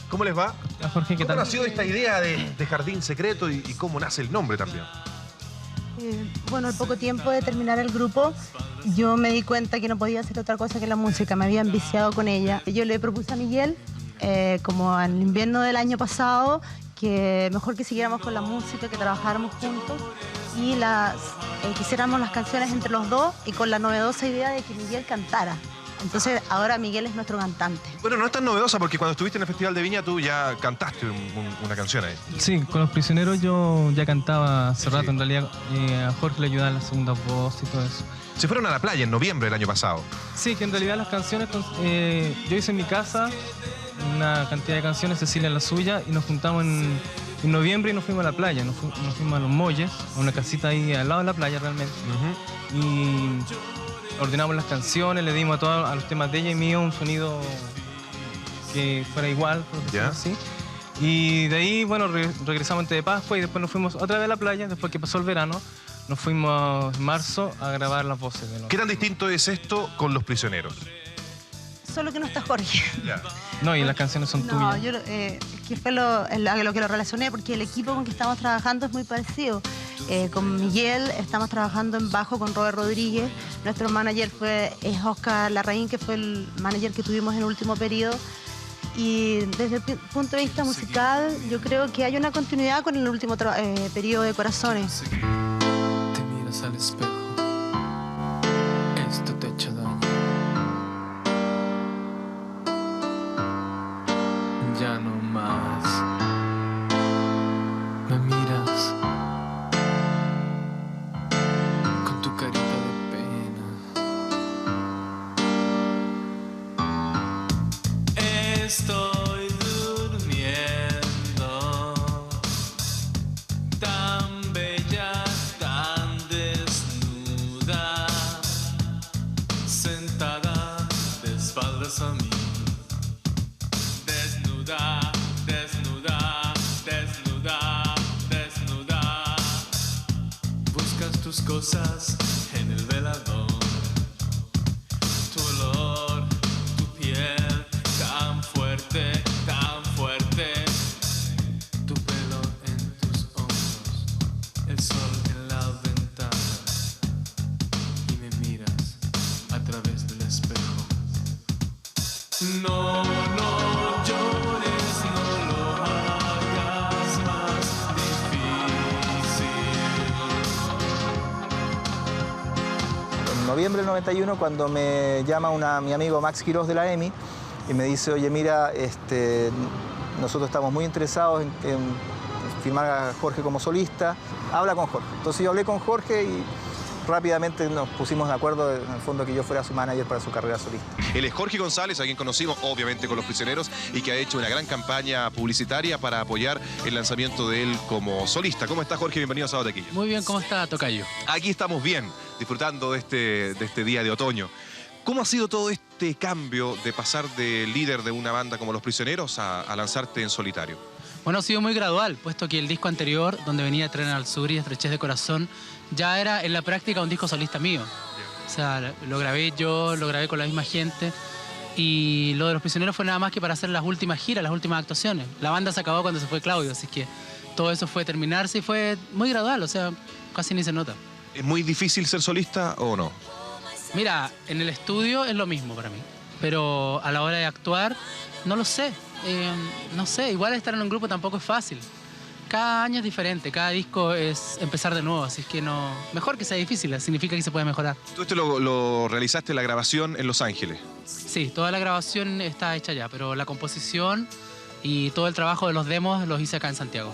¿Cómo les va? Hola, Jorge, ¿qué tal? ¿Cómo nació esta idea de Jardín Secreto y cómo nace el nombre también? Bueno, al poco tiempo de terminar el grupo, yo me di cuenta que no podía hacer otra cosa que la música, me había enviciado con ella. Yo le propuse a Miguel, como en el invierno del año pasado, que mejor que siguiéramos con la música, que trabajáramos juntos y que hiciéramos las canciones entre los dos y con la novedosa idea de que Miguel cantara. Entonces ahora Miguel es nuestro cantante. Bueno, no es tan novedosa porque cuando estuviste en el Festival de Viña tú ya cantaste una canción ahí. Sí, con Los Prisioneros yo ya cantaba hace rato, en realidad a Jorge le ayudaba en la segunda voz y todo eso. Se fueron a la playa en noviembre del año pasado. Sí, que en realidad las canciones, yo hice en mi casa una cantidad de canciones, Cecilia en la suya, y nos juntamos en noviembre y nos fuimos a la playa, nos fuimos a Los Molles, a una casita ahí al lado de la playa realmente. Y ordenamos las canciones, le dimos a los temas de ella y mío un sonido que fuera igual, por decirlo así. Y de ahí, bueno, regresamos antes de Pascua y después nos fuimos otra vez a la playa, después que pasó el verano, nos fuimos en marzo a grabar las voces de nuevo. ¿Qué tan distinto es esto con Los Prisioneros? Solo que no está Jorge. No, y las canciones son tuyas. No, yo que fue lo que lo relacioné, porque el equipo con que estamos trabajando es muy parecido. Con Miguel estamos trabajando en bajo con Robert Rodríguez. Nuestro manager es Oscar Larraín, que fue el manager que tuvimos en el último periodo. Y desde el punto de vista musical, yo creo que hay una continuidad con el último periodo de Corazones. Te miras al espejo, esto te echa daño. Ya no más. Me miras con tu carita de pena. Estoy durmiendo, tan bella, tan desnuda, sentada de espaldas a mí. Desnuda, desnuda, desnuda, desnuda. Buscas tus cosas en el velador. Tu olor, tu piel, tan fuerte, tan fuerte. Tu pelo en tus hombros, el sol en la ventana. Y me miras a través del espejo. No, no. En noviembre del 91, cuando me llama mi amigo Max Quiroz de la EMI y me dice, oye, mira, nosotros estamos muy interesados en firmar a Jorge como solista, habla con Jorge. Entonces yo hablé con Jorge y rápidamente nos pusimos de acuerdo, en el fondo, que yo fuera su manager para su carrera solista. Él es Jorge González, a quien conocimos obviamente con Los Prisioneros y que ha hecho una gran campaña publicitaria para apoyar el lanzamiento de él como solista. ¿Cómo está, Jorge? Bienvenido a Sábado Taquilla. Muy bien, ¿cómo está, tocayo? Aquí estamos bien, disfrutando de este día de otoño. ¿Cómo ha sido todo este cambio de pasar de líder de una banda como Los Prisioneros a lanzarte en solitario? Bueno, ha sido muy gradual, puesto que el disco anterior, donde venía Tren al Sur y Estrechez de Corazón, ya era en la práctica un disco solista mío. O sea, lo grabé yo, lo grabé con la misma gente. Y lo de Los Prisioneros fue nada más que para hacer las últimas giras, las últimas actuaciones. La banda se acabó cuando se fue Claudio, así que todo eso fue terminarse y fue muy gradual, o sea, casi ni se nota. ¿Es muy difícil ser solista o no? Mira, en el estudio es lo mismo para mí, pero a la hora de actuar, no lo sé. No sé, igual estar en un grupo tampoco es fácil. Cada año es diferente, cada disco es empezar de nuevo, así es que no, mejor que sea difícil, significa que se puede mejorar. ¿Tú esto lo realizaste la grabación en Los Ángeles? Sí, toda la grabación está hecha ya, pero la composición y todo el trabajo de los demos los hice acá en Santiago.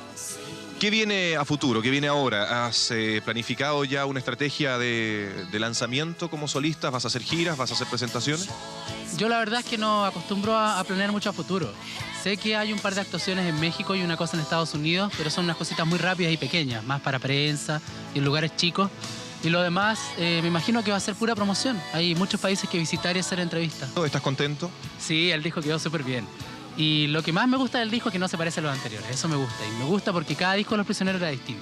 ¿Qué viene a futuro? ¿Qué viene ahora? ¿Has planificado ya una estrategia de lanzamiento como solista? ¿Vas a hacer giras? ¿Vas a hacer presentaciones? Yo la verdad es que no acostumbro a planear mucho a futuro. Sé que hay un par de actuaciones en México y una cosa en Estados Unidos, pero son unas cositas muy rápidas y pequeñas, más para prensa y en lugares chicos. Y lo demás, me imagino que va a ser pura promoción. Hay muchos países que visitar y hacer entrevistas. ¿Estás contento? Sí, el disco quedó súper bien. Y lo que más me gusta del disco es que no se parece a los anteriores. Eso me gusta. Y me gusta porque cada disco de Los Prisioneros era distinto.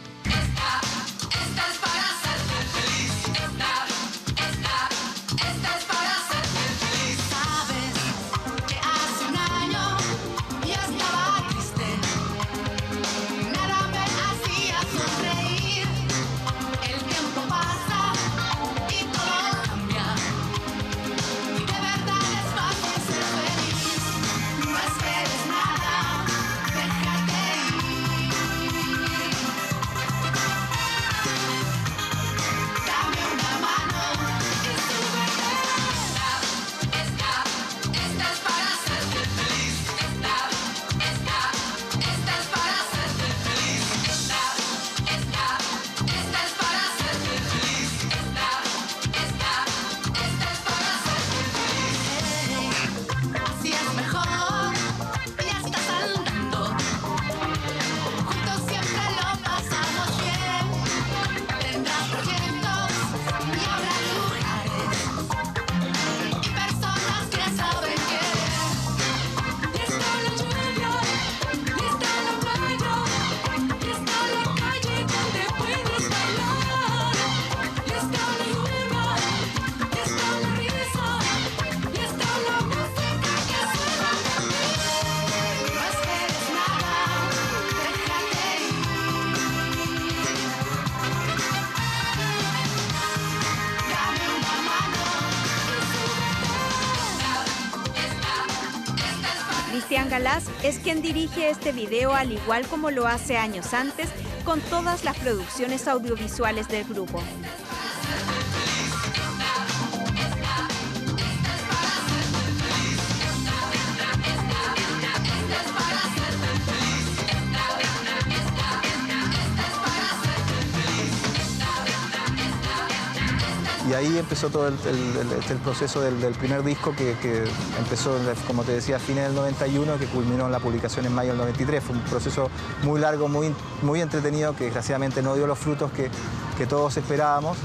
Esta es para hacerte feliz. Esta es para hacerte feliz. Sabes que hace un año ya estaba triste. Nada me hacía sonreír. El tiempo pasa y todo cambia. Y de verdad es fácil ser feliz. No esperes nada, déjate ir. Dame una mano y súbete. Esta es para hacerte feliz. Esta es para hacerte feliz. Esta es para hacerte feliz. Esta es para hacerte feliz. Así es mejor, ya estás andando. Juntos siempre lo pasamos bien. Tendrás proyectos y habrá lugares y personas que saben querer. Y está la lluvia, y está la playa, y está la calle donde puedes bailar. Y está la luna, y está la risa, y está la música que suena también. No esperes nada, déjate ir. Dame una mano Cristian Galás es quien dirige este video, al igual como lo hace años antes con todas las producciones audiovisuales del grupo. Y ahí empezó todo el proceso del primer disco que empezó, como te decía, a fines del 91, que culminó en la publicación en mayo del 93. Fue un proceso muy largo, muy entretenido, que desgraciadamente no dio los frutos que todos esperábamos,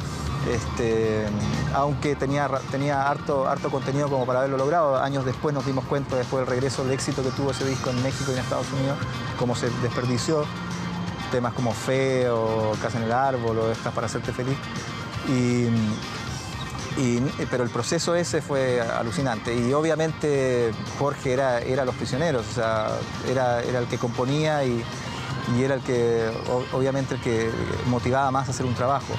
aunque tenía harto contenido como para haberlo logrado. Años después nos dimos cuenta, después del regreso, del éxito que tuvo ese disco en México y en Estados Unidos, cómo se desperdició. Temas como Fe o Casa en el Árbol o Estas para hacerte feliz. Pero el proceso ese fue alucinante y obviamente Jorge era Los Prisioneros, o sea, era el que componía y era el que, obviamente, el que motivaba más a hacer un trabajo.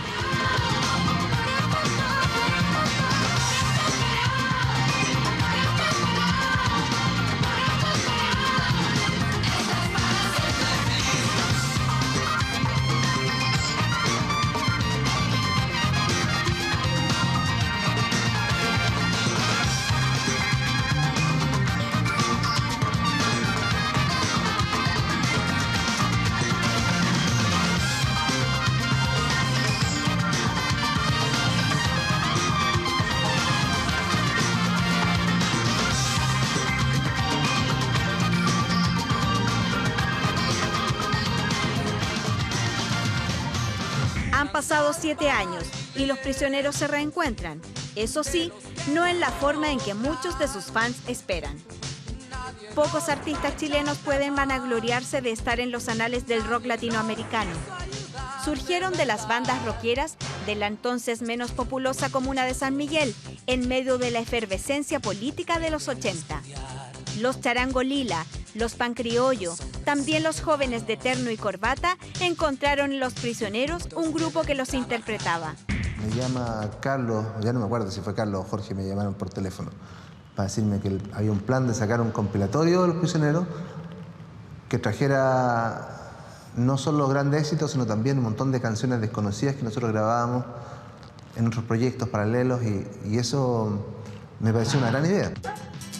Han pasado 7 años y Los Prisioneros se reencuentran. Eso sí, no en la forma en que muchos de sus fans esperan. Pocos artistas chilenos pueden vanagloriarse de estar en los anales del rock latinoamericano. Surgieron de las bandas rockeras de la entonces menos populosa comuna de San Miguel, en medio de la efervescencia política de los 80. Los Charango Lila, los Pancriollo, también los jóvenes de terno y corbata encontraron en Los Prisioneros un grupo que los interpretaba. Me llama Carlos, ya no me acuerdo si fue Carlos o Jorge, me llamaron por teléfono para decirme que había un plan de sacar un compilatorio de Los Prisioneros que trajera no solo los grandes éxitos, sino también un montón de canciones desconocidas que nosotros grabábamos en otros proyectos paralelos y eso me pareció una gran idea.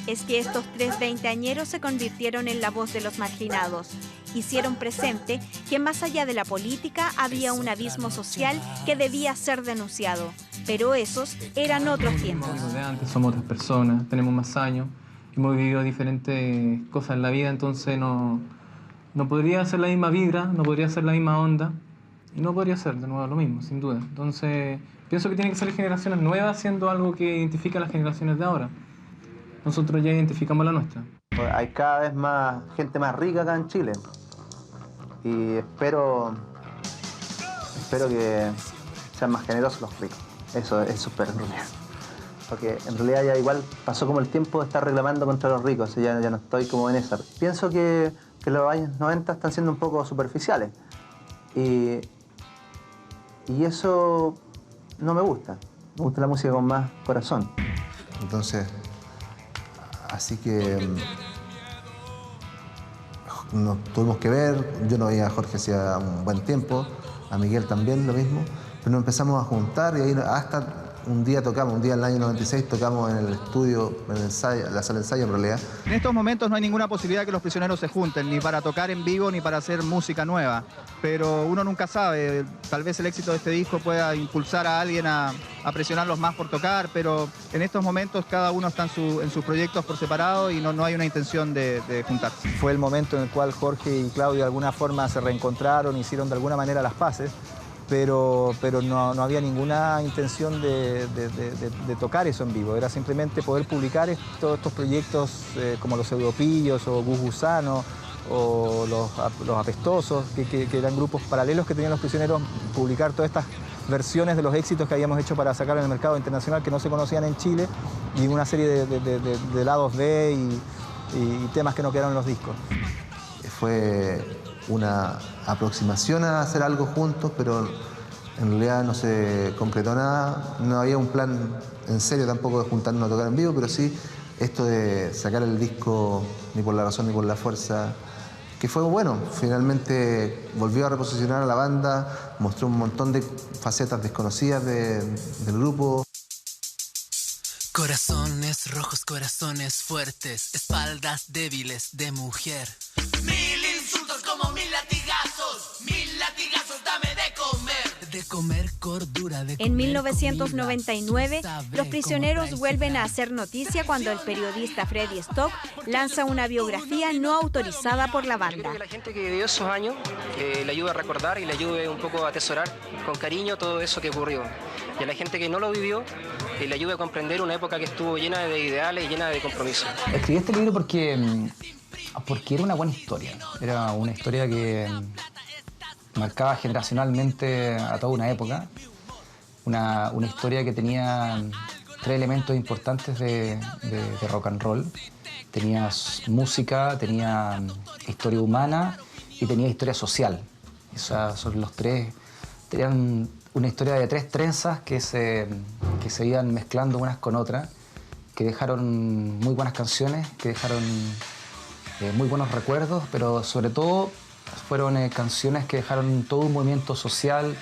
Es que estos 3 veinteañeros se convirtieron en la voz de los marginados. Hicieron presente que más allá de la política había un abismo social que debía ser denunciado. Pero esos eran otros tiempos. De antes somos otras personas, tenemos más años, hemos vivido diferentes cosas en la vida, entonces no podría ser la misma vibra, no podría ser la misma onda y no podría ser de nuevo lo mismo, sin duda. Entonces pienso que tienen que ser generaciones nuevas haciendo algo que identifica a las generaciones de ahora. Nosotros ya identificamos la nuestra. Hay cada vez más gente más rica acá en Chile y espero espero que sean más generosos los ricos. Eso espero en realidad. Porque en realidad ya igual pasó como el tiempo de estar reclamando contra los ricos, ya no estoy como en esa. Pienso que los años 90 están siendo un poco superficiales. Y eso no me gusta. Me gusta la música con más corazón. Entonces, así que nos tuvimos que ver. Yo no veía a Jorge hacía un buen tiempo, a Miguel también lo mismo. Pero nos empezamos a juntar y ahí hasta un día en el año 96 tocamos en el estudio, en la sala de ensayo en realidad. En estos momentos no hay ninguna posibilidad de que los prisioneros se junten, ni para tocar en vivo, ni para hacer música nueva. Pero uno nunca sabe, tal vez el éxito de este disco pueda impulsar a alguien a presionarlos más por tocar, pero en estos momentos cada uno está en sus proyectos por separado y no hay una intención de juntarse. Fue el momento en el cual Jorge y Claudio de alguna forma se reencontraron, hicieron de alguna manera las paces. Pero no había ninguna intención de tocar eso en vivo. Era simplemente poder publicar todos estos proyectos como los Pseudopillos o Gus Gusano o los Apestosos, que eran grupos paralelos que tenían los prisioneros, publicar todas estas versiones de los éxitos que habíamos hecho para sacar en el mercado internacional que no se conocían en Chile y una serie de lados B y temas que no quedaron en los discos. Fue una aproximación a hacer algo juntos, pero en realidad no se concretó nada. No había un plan en serio tampoco de juntarnos a tocar en vivo, pero sí esto de sacar el disco Ni por la razón ni por la fuerza, que fue bueno. Finalmente volvió a reposicionar a la banda, mostró un montón de facetas desconocidas del grupo. Corazones rojos, corazones fuertes, espaldas débiles de mujer. Mil insultos como mil latigazos, dame de comer cordura, de comer. En 1999, los prisioneros vuelven a hacer noticia cuando el periodista Freddy Stock lanza una biografía no autorizada por la banda. Yo creo que la gente que vivió esos años le ayude a recordar y le ayude un poco a atesorar con cariño todo eso que ocurrió. Y a la gente que no lo vivió, le ayude a comprender una época que estuvo llena de ideales y llena de compromisos. Escribí este libro porque era una buena historia. Era una historia que marcaba generacionalmente a toda una época. Una historia que tenía tres elementos importantes de rock and roll. Tenía música, tenía historia humana y tenía historia social. Esos son los tres. Tenían una historia de tres trenzas que se iban mezclando unas con otras, que dejaron muy buenas canciones, que dejaron muy buenos recuerdos, pero sobre todo fueron canciones que dejaron todo un movimiento social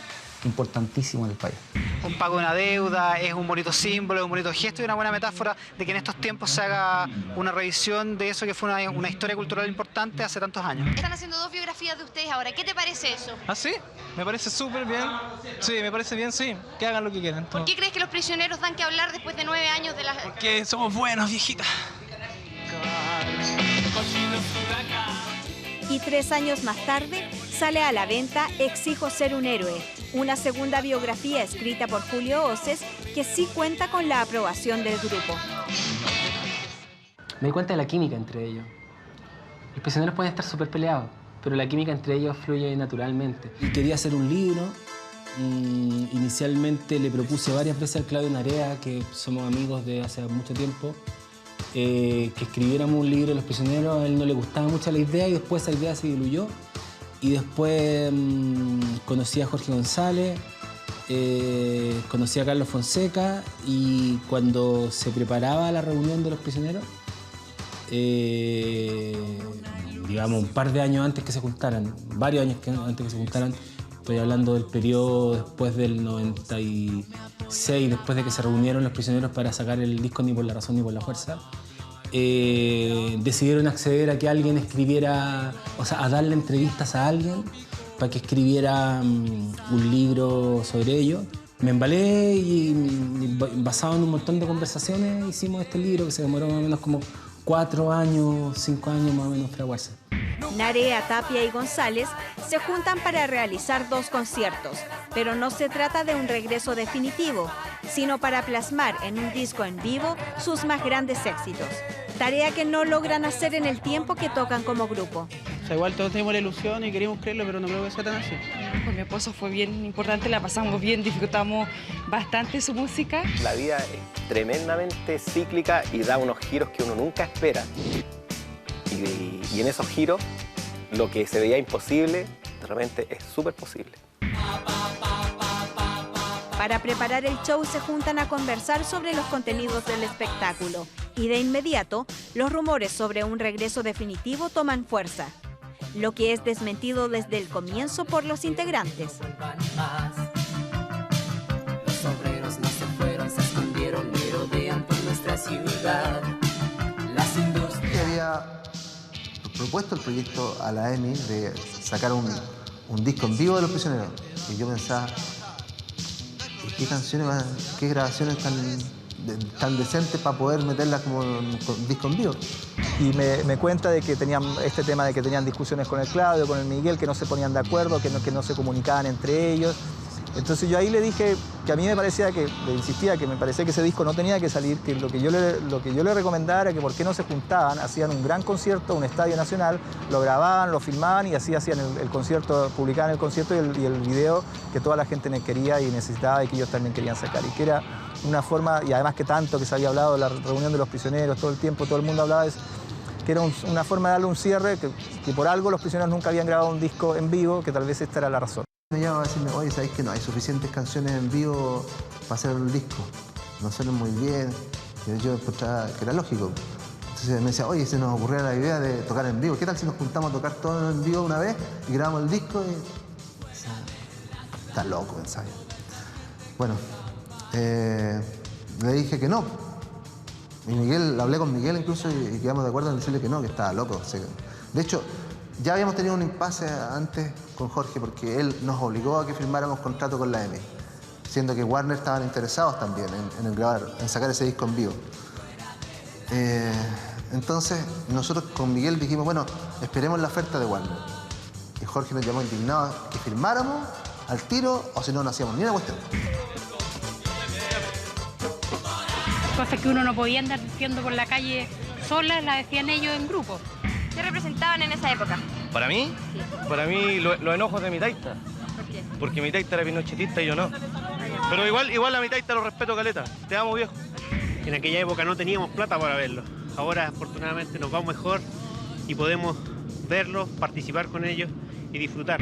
importantísimo en el país. Un pago de una deuda es un bonito símbolo, un bonito gesto y una buena metáfora de que en estos tiempos se haga una revisión de eso que fue una historia cultural importante hace tantos años. Están haciendo dos biografías de ustedes ahora. ¿Qué te parece eso? ¿Ah, sí? Me parece súper bien. Sí, me parece bien, sí. Que hagan lo que quieran. ¿Por qué crees que los prisioneros dan que hablar después de 9 años de la... Porque somos buenos, viejita. Y 3 años más tarde sale a la venta Exijo ser un héroe, una segunda biografía escrita por Julio Oces que sí cuenta con la aprobación del grupo. Me di cuenta de la química entre ellos. Los prisioneros pueden estar súper peleados, pero la química entre ellos fluye naturalmente. Y quería hacer un libro. Inicialmente le propuse varias veces al Claudio Narea, que somos amigos de hace mucho tiempo, que escribiéramos un libro de los prisioneros. A él no le gustaba mucho la idea y después esa idea se diluyó. Y después conocí a Jorge González, conocí a Carlos Fonseca y cuando se preparaba la reunión de los prisioneros, digamos un par de años antes que se juntaran, varios años antes que se juntaran, estoy hablando del periodo después del 96, después de que se reunieron los prisioneros para sacar el disco Ni por la razón ni por la fuerza, decidieron acceder a que alguien escribiera, o sea, a darle entrevistas a alguien para que escribiera un libro sobre ello. Me embalé y basado en un montón de conversaciones hicimos este libro que se demoró más o menos como 4 años, 5 años más o menos fraguarse. Narea, Tapia y González se juntan para realizar 2 conciertos, pero no se trata de un regreso definitivo, sino para plasmar en un disco en vivo sus más grandes éxitos. Tarea que no logran hacer en el tiempo que tocan como grupo. O sea, igual todos tenemos la ilusión y queremos creerlo, pero no creo que sea tan así. Con mi esposo fue bien importante, la pasamos bien, disfrutamos bastante su música. La vida es tremendamente cíclica y da unos giros que uno nunca espera. Y en esos giros, lo que se veía imposible, realmente es súper posible. Para preparar el show se juntan a conversar sobre los contenidos del espectáculo y de inmediato los rumores sobre un regreso definitivo toman fuerza, lo que es desmentido desde el comienzo por los integrantes. Los obreros no se fueron, se escondieron, merodean por nuestra ciudad. Las industrias. Había propuesto el proyecto a la EMI de sacar un disco en vivo de Los Prisioneros y yo pensaba, ¿qué canciones, qué grabaciones tan decentes para poder meterlas como un disco en vivo? Y me cuenta de que tenían este tema de que tenían discusiones con el Claudio, con el Miguel, que no se ponían de acuerdo, que no se comunicaban entre ellos. Entonces yo ahí le dije que a mí me parecía que, le insistía que me parecía que ese disco no tenía que salir, que lo que yo le recomendaba era que por qué no se juntaban, hacían un gran concierto, un estadio nacional, lo grababan, lo filmaban y así hacían el concierto, publicaban el concierto y el video que toda la gente quería y necesitaba y que ellos también querían sacar. Y que era una forma, y además que tanto que se había hablado de la reunión de los prisioneros, todo el tiempo, todo el mundo hablaba de eso, que era una forma de darle un cierre, que por algo los prisioneros nunca habían grabado un disco en vivo, que tal vez esta era la razón. Me llama a decirme, oye, ¿sabéis que no hay suficientes canciones en vivo para hacer un disco? No suenan muy bien. Y yo encontraba que era lógico. Entonces me decía, oye, se nos ocurrió la idea de tocar en vivo. ¿Qué tal si nos juntamos a tocar todo en vivo una vez y grabamos el disco? Y... o sea, está loco, ensayo. Bueno, le dije que no. Y hablé con Miguel incluso y quedamos de acuerdo en decirle que no, que estaba loco. O sea, de hecho, ya habíamos tenido un impasse antes con Jorge porque él nos obligó a que firmáramos contrato con la EMI, siendo que Warner estaban interesados también en sacar ese disco en vivo. Entonces nosotros con Miguel dijimos, bueno, esperemos la oferta de Warner. Y Jorge nos llamó indignado que firmáramos al tiro o si no, no hacíamos ni una cuestión. Cosas que uno no podía andar diciendo por la calle sola, las decían ellos en grupo. ¿Qué representaban en esa época? ¿Para mí? Sí. Para mí los enojos de mi taita. ¿Por qué? Porque mi taita era pinochetista y yo no. Pero igual a mi taita lo respeto, caleta. Te amo, viejo. En aquella época no teníamos plata para verlo. Ahora, afortunadamente, nos va mejor y podemos verlos, participar con ellos y disfrutar.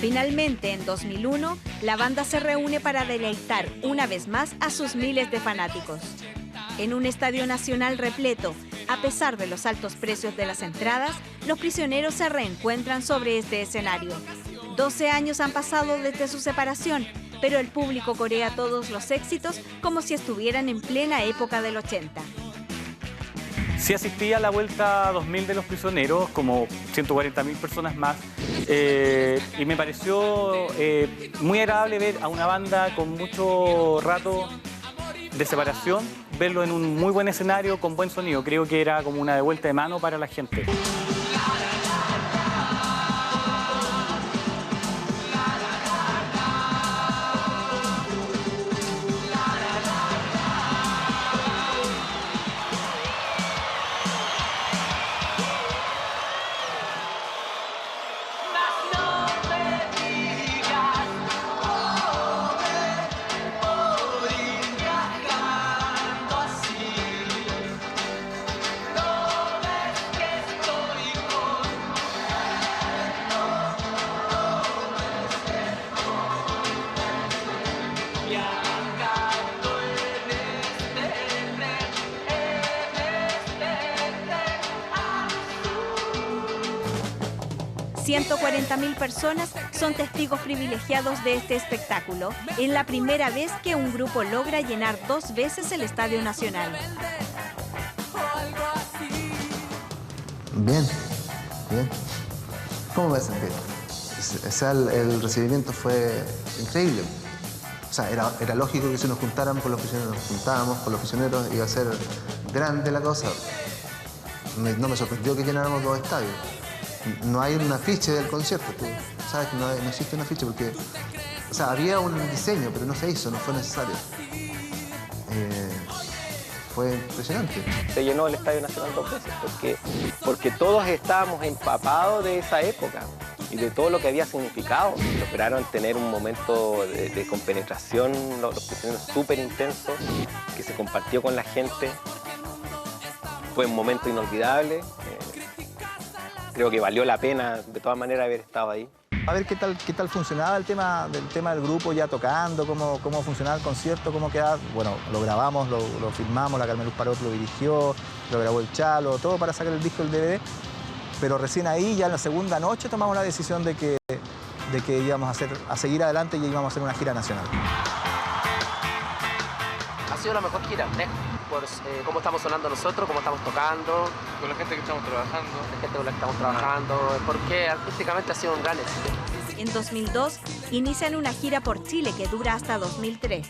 Finalmente, en 2001, la banda se reúne para deleitar una vez más a sus miles de fanáticos. En un estadio nacional repleto, a pesar de los altos precios de las entradas, los prisioneros se reencuentran sobre este escenario. 12 años han pasado desde su separación, pero el público corea todos los éxitos como si estuvieran en plena época del 80. Sí asistí a la Vuelta 2000 de los Prisioneros, como 140.000 personas más, y me pareció muy agradable ver a una banda con mucho rato de separación, verlo en un muy buen escenario con buen sonido. Creo que era como una devuelta de mano para la gente. .000 personas son testigos privilegiados de este espectáculo. Es la primera vez que un grupo logra llenar 2 veces el Estadio Nacional. Bien, bien. ¿Cómo me sentí? El recibimiento fue increíble. O sea, era lógico que si nos juntáramos con los prisioneros, nos juntábamos con los prisioneros, iba a ser grande la cosa. No me sorprendió que llenáramos 2 estadios. No hay un afiche del concierto, tú sabes que no existe un afiche porque, o sea, había un diseño, pero no se hizo, no fue necesario. fue impresionante. Se llenó el Estadio Nacional 2 veces porque todos estábamos empapados de esa época y de todo lo que había significado. Lograron tener un momento de compenetración, los prisioneros súper intensos, que se compartió con la gente. Fue un momento inolvidable. Creo que valió la pena de todas maneras haber estado ahí. A ver qué tal funcionaba el tema del grupo ya tocando, cómo funcionaba el concierto, cómo quedaba. Bueno, lo grabamos, lo filmamos, la Carmen Luz Parot lo dirigió, lo grabó el Chalo, todo para sacar el disco del DVD. Pero recién ahí, ya en la segunda noche, tomamos la decisión de que íbamos a seguir adelante y íbamos a hacer una gira nacional. Ha sido la mejor gira, por cómo estamos sonando nosotros, cómo estamos tocando. Con la gente que estamos trabajando. La gente con la que estamos trabajando, porque artísticamente ha sido un gran éxito. En 2002 inician una gira por Chile que dura hasta 2003.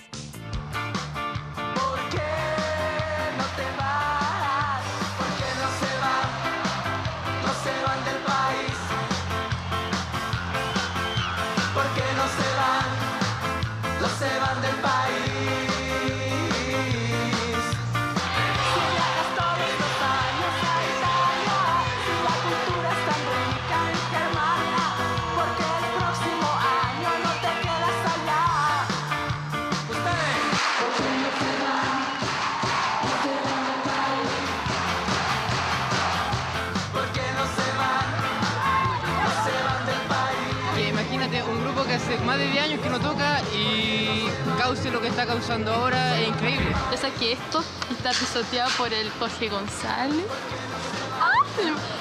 Hace más de 10 años que no toca y cause lo que está causando ahora es increíble. Yo saqué esto y está pisoteado por el Jorge González.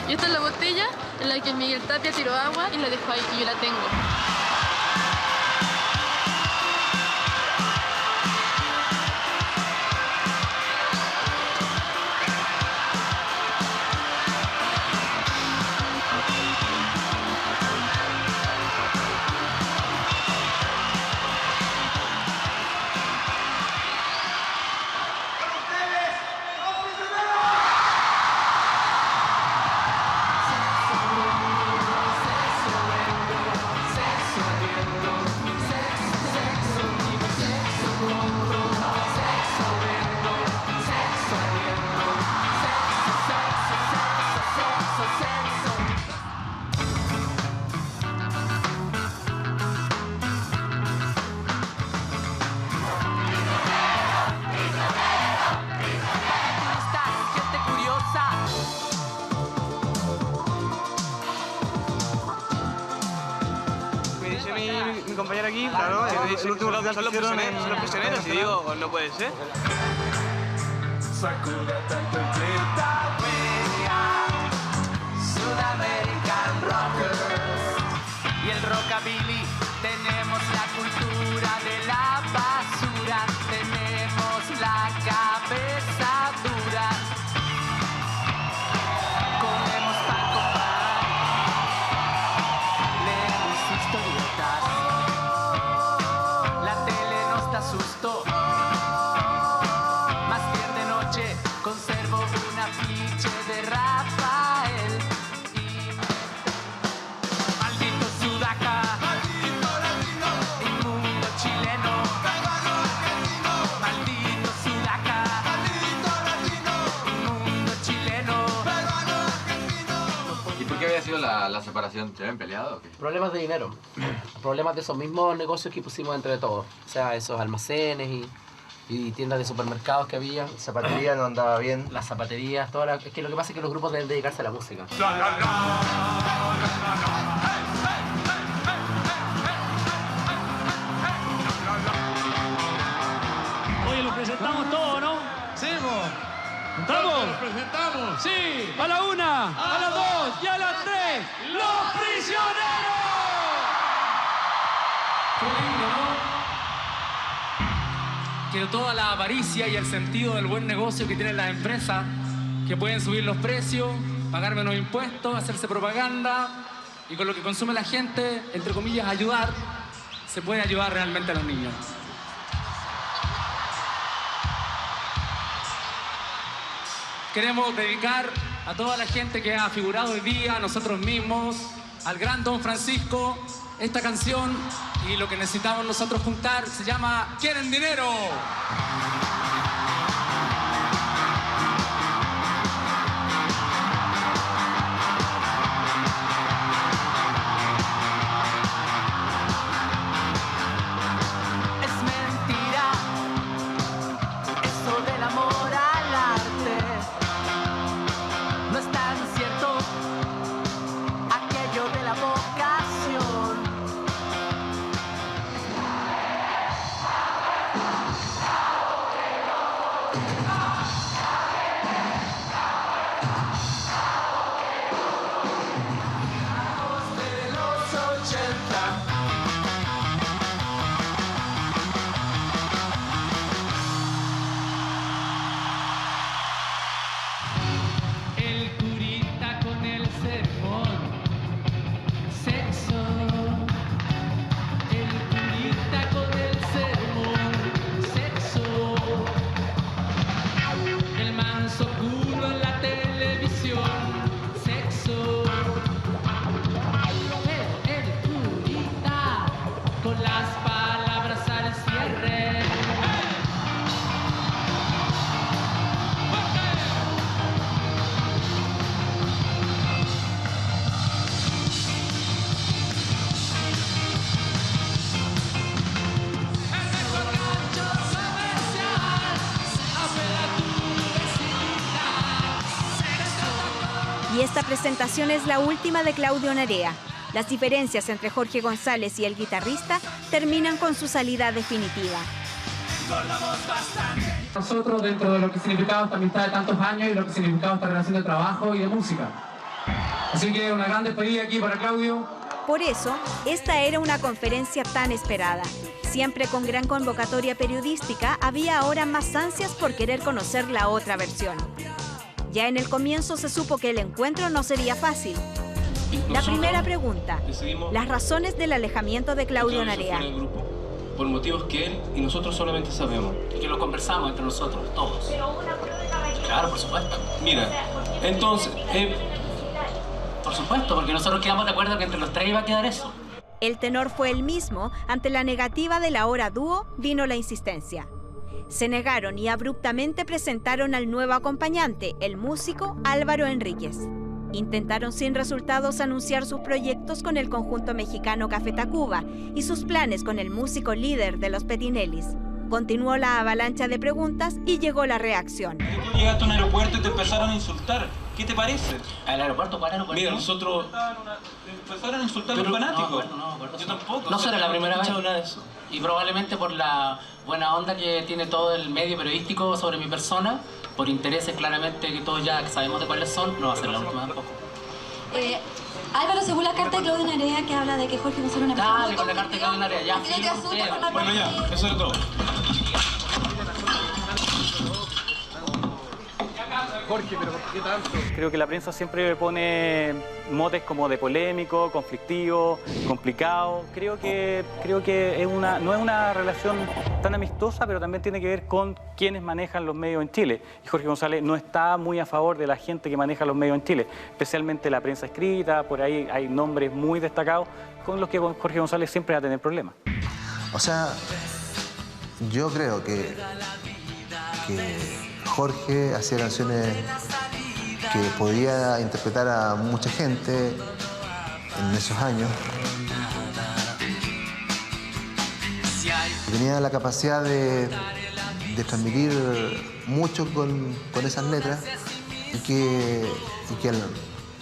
Y esta es la botella en la que Miguel Tapia tiró agua y la dejó ahí y yo la tengo. Mi compañero aquí, claro, el último que son los prisioneros, y digo, no puede ser. Sudamerican Rockers y el rockabilly. Tenemos la cultura de la basura, tenemos la cabeza dura. Comemos pan con pan, leemos historietas. La tele nos da susto. Más bien de noche conservo un afiche de Rafael. Maldito Sudaca, inmundo chileno. Maldito Sudaca, inmundo chileno. ¿Y por qué había sido la separación? ¿Se habían peleado o qué? Problemas de dinero. Problemas de esos mismos negocios que pusimos entre todos. O sea, esos almacenes y tiendas de supermercados que había. Zapatería no andaba bien. Las zapaterías, todas. Es que lo que pasa es que los grupos deben dedicarse a la música. Oye, lo presentamos todo, ¿no? Sí, ¿estamos? ¿Lo presentamos? Sí. A la 1, a la 2 y a la 3. ¡Los prisioneros! Qué lindo, ¿no? Que toda la avaricia y el sentido del buen negocio que tienen las empresas, que pueden subir los precios, pagar menos impuestos, hacerse propaganda y con lo que consume la gente, entre comillas, ayudar, se puede ayudar realmente a los niños. Queremos dedicar a toda la gente que ha figurado hoy día, a nosotros mismos, al gran Don Francisco, esta canción, y lo que necesitamos nosotros juntar se llama ¿Quieren dinero? pasión, sexo. El curita con las palabras al cierre. Y esta presentación es la última de Claudio Narea. Las diferencias entre Jorge González y el guitarrista terminan con su salida definitiva. Nosotros, dentro de lo que significaba esta amistad de tantos años y lo que significaba esta relación de trabajo y de música. Así que una gran despedida aquí para Claudio. Por eso, esta era una conferencia tan esperada. Siempre con gran convocatoria periodística, había ahora más ansias por querer conocer la otra versión. Ya en el comienzo se supo que el encuentro no sería fácil. La primera pregunta, las razones del alejamiento de Claudio Narea. Por motivos que él y nosotros solamente sabemos. Y que lo conversamos entre nosotros, todos. Claro, por supuesto. Mira, entonces... Por supuesto, porque nosotros quedamos de acuerdo que entre los tres iba a quedar eso. El tenor fue el mismo. Ante la negativa del ahora dúo, vino la insistencia. Se negaron y abruptamente presentaron al nuevo acompañante, el músico Álvaro Enríquez. Intentaron sin resultados anunciar sus proyectos con el conjunto mexicano Café Tacuba y sus planes con el músico líder de los Petinellis. Continuó la avalancha de preguntas y llegó la reacción. Tú llegaste a un aeropuerto y te empezaron a insultar. ¿Qué te parece? ¿Al aeropuerto? ¿Cuál aeropuerto? Mira, nosotros... Empezaron a insultar a los fanáticos. No, yo tampoco. No será la primera vez. Nada de eso. Y probablemente por la buena onda que tiene todo el medio periodístico sobre mi persona, por intereses claramente que todos ya sabemos de cuáles son, no va a ser la última tampoco. Álvaro, según la carta de Claudio Narea que habla de que Jorge González es una persona... Dale, con la carta de Claudio Narea, ya. Bueno, ya, eso es todo. Jorge, pero ¿por qué tanto? Creo que la prensa siempre pone motes como de polémico, conflictivo, complicado. Creo que no es una relación tan amistosa, pero también tiene que ver con quienes manejan los medios en Chile. Y Jorge González no está muy a favor de la gente que maneja los medios en Chile, especialmente la prensa escrita. Por ahí hay nombres muy destacados con los que Jorge González siempre va a tener problemas. O sea, yo creo que Jorge hacía canciones que podía interpretar a mucha gente en esos años. Tenía la capacidad de transmitir mucho con esas letras y que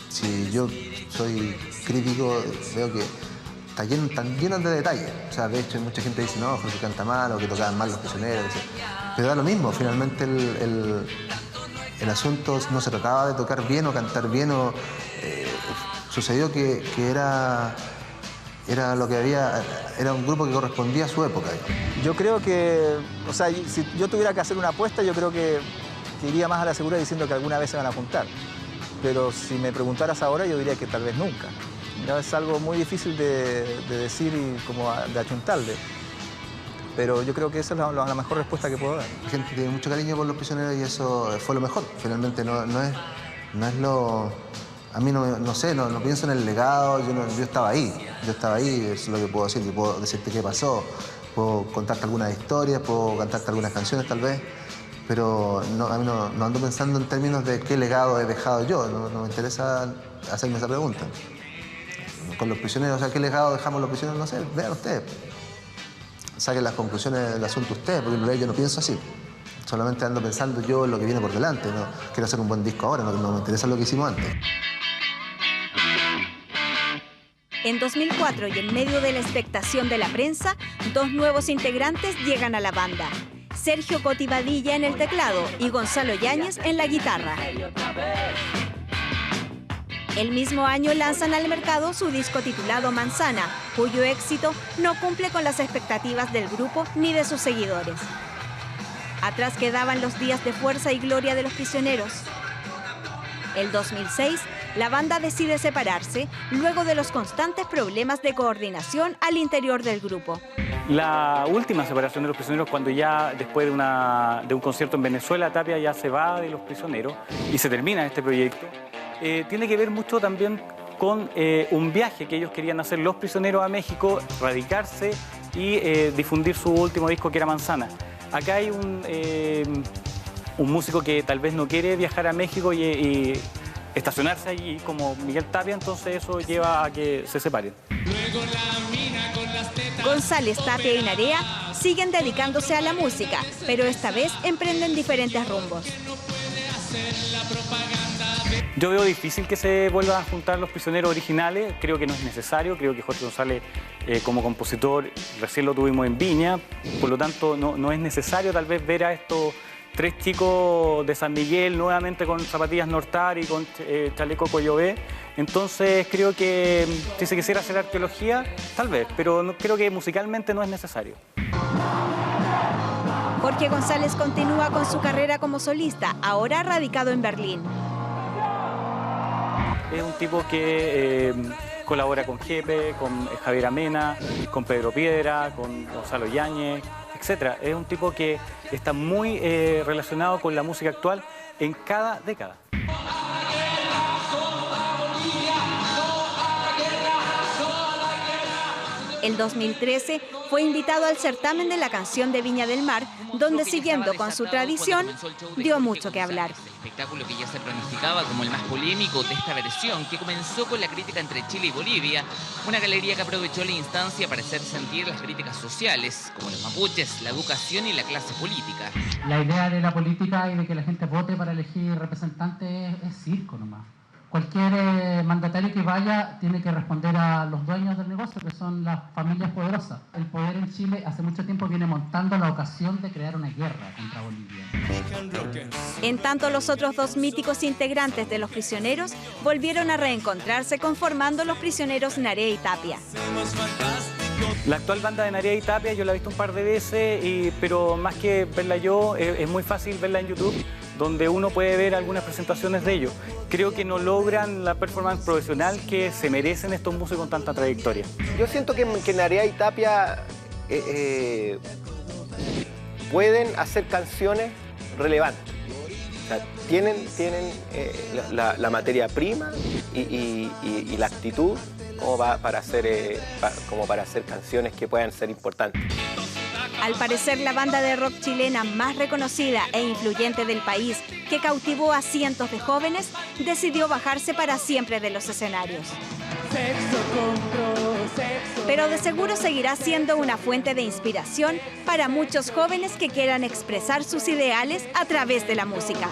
si yo soy crítico, veo que están llenos de detalles. O sea, de hecho, mucha gente dice, no, Jorge canta mal o que tocaban mal los prisioneros. Pero da lo mismo, finalmente el asunto no se trataba de tocar bien o cantar bien. Sucedió que era lo que había, era un grupo que correspondía a su época. Yo creo que, o sea, si yo tuviera que hacer una apuesta, yo creo que iría más a la segura diciendo que alguna vez se van a juntar. Pero si me preguntaras ahora, yo diría que tal vez nunca. Ya es algo muy difícil de decir y como de achuntarle. Pero yo creo que esa es la mejor respuesta que puedo dar. La gente tiene mucho cariño por los prisioneros y eso fue lo mejor. Finalmente no es lo... A mí no pienso en el legado, yo estaba ahí, eso es lo que puedo decir. Yo puedo decirte qué pasó, puedo contarte algunas historias, puedo cantarte algunas canciones tal vez, pero a mí no ando pensando en términos de qué legado he dejado yo, no me interesa hacerme esa pregunta. Con los prisioneros, o sea, ¿qué legado dejamos los prisioneros? No sé, vean ustedes. Saquen las conclusiones del asunto ustedes, porque en realidad yo no pienso así. Solamente ando pensando yo en lo que viene por delante. No quiero hacer un buen disco ahora, no me interesa lo que hicimos antes. En 2004 y en medio de la expectación de la prensa, dos nuevos integrantes llegan a la banda. Sergio Cotivadilla en el teclado y Gonzalo Yáñez en la guitarra. El mismo año lanzan al mercado su disco titulado Manzana, cuyo éxito no cumple con las expectativas del grupo ni de sus seguidores. Atrás quedaban los días de fuerza y gloria de los prisioneros. El 2006, la banda decide separarse luego de los constantes problemas de coordinación al interior del grupo. La última separación de los prisioneros, cuando ya después de un concierto en Venezuela, Tapia ya se va de los prisioneros y se termina este proyecto. tiene que ver mucho también con un viaje que ellos querían hacer los prisioneros a México, radicarse y difundir su último disco, que era Manzana. Acá hay un músico que tal vez no quiere viajar a México y estacionarse allí, como Miguel Tapia, entonces eso lleva a que se separen. González, Tapia y Narea siguen dedicándose a la música, pero esta vez emprenden diferentes rumbos. Yo veo difícil que se vuelvan a juntar los prisioneros originales, creo que no es necesario, creo que Jorge González como compositor recién lo tuvimos en Viña, por lo tanto no es necesario tal vez ver a estos 3 chicos de San Miguel nuevamente con zapatillas Nortar y con chaleco Coyobé. Entonces creo que si se quisiera hacer arqueología, tal vez, pero creo que musicalmente no es necesario. Jorge González continúa con su carrera como solista, ahora radicado en Berlín. Es un tipo que colabora con Jepe, con Javier Amena, con Pedro Piedra, con Gonzalo Yáñez, etc. Es un tipo que está muy relacionado con la música actual en cada década. En 2013 fue invitado al certamen de la canción de Viña del Mar, donde siguiendo con su tradición, dio mucho que hablar. El espectáculo que ya se pronosticaba como el más polémico de esta versión, que comenzó con la crítica entre Chile y Bolivia, una galería que aprovechó la instancia para hacer sentir las críticas sociales, como los mapuches, la educación y la clase política. La idea de la política y de que la gente vote para elegir representantes es circo nomás. Cualquier mandatario que vaya tiene que responder a los dueños del negocio, que son las familias poderosas. El poder en Chile hace mucho tiempo viene montando la ocasión de crear una guerra contra Bolivia. En tanto, los otros 2 míticos integrantes de Los Prisioneros volvieron a reencontrarse conformando Los Prisioneros Narea y Tapia. La actual banda de Narea y Tapia yo la he visto un par de veces, pero más que verla yo, es muy fácil verla en YouTube, donde uno puede ver algunas presentaciones de ellos. Creo que no logran la performance profesional que se merecen estos músicos con tanta trayectoria. Yo siento que Narea y Tapia pueden hacer canciones relevantes. O sea, tienen la materia prima y la actitud como para hacer canciones que puedan ser importantes. Al parecer, la banda de rock chilena más reconocida e influyente del país, que cautivó a cientos de jóvenes, decidió bajarse para siempre de los escenarios. Pero de seguro seguirá siendo una fuente de inspiración para muchos jóvenes que quieran expresar sus ideales a través de la música.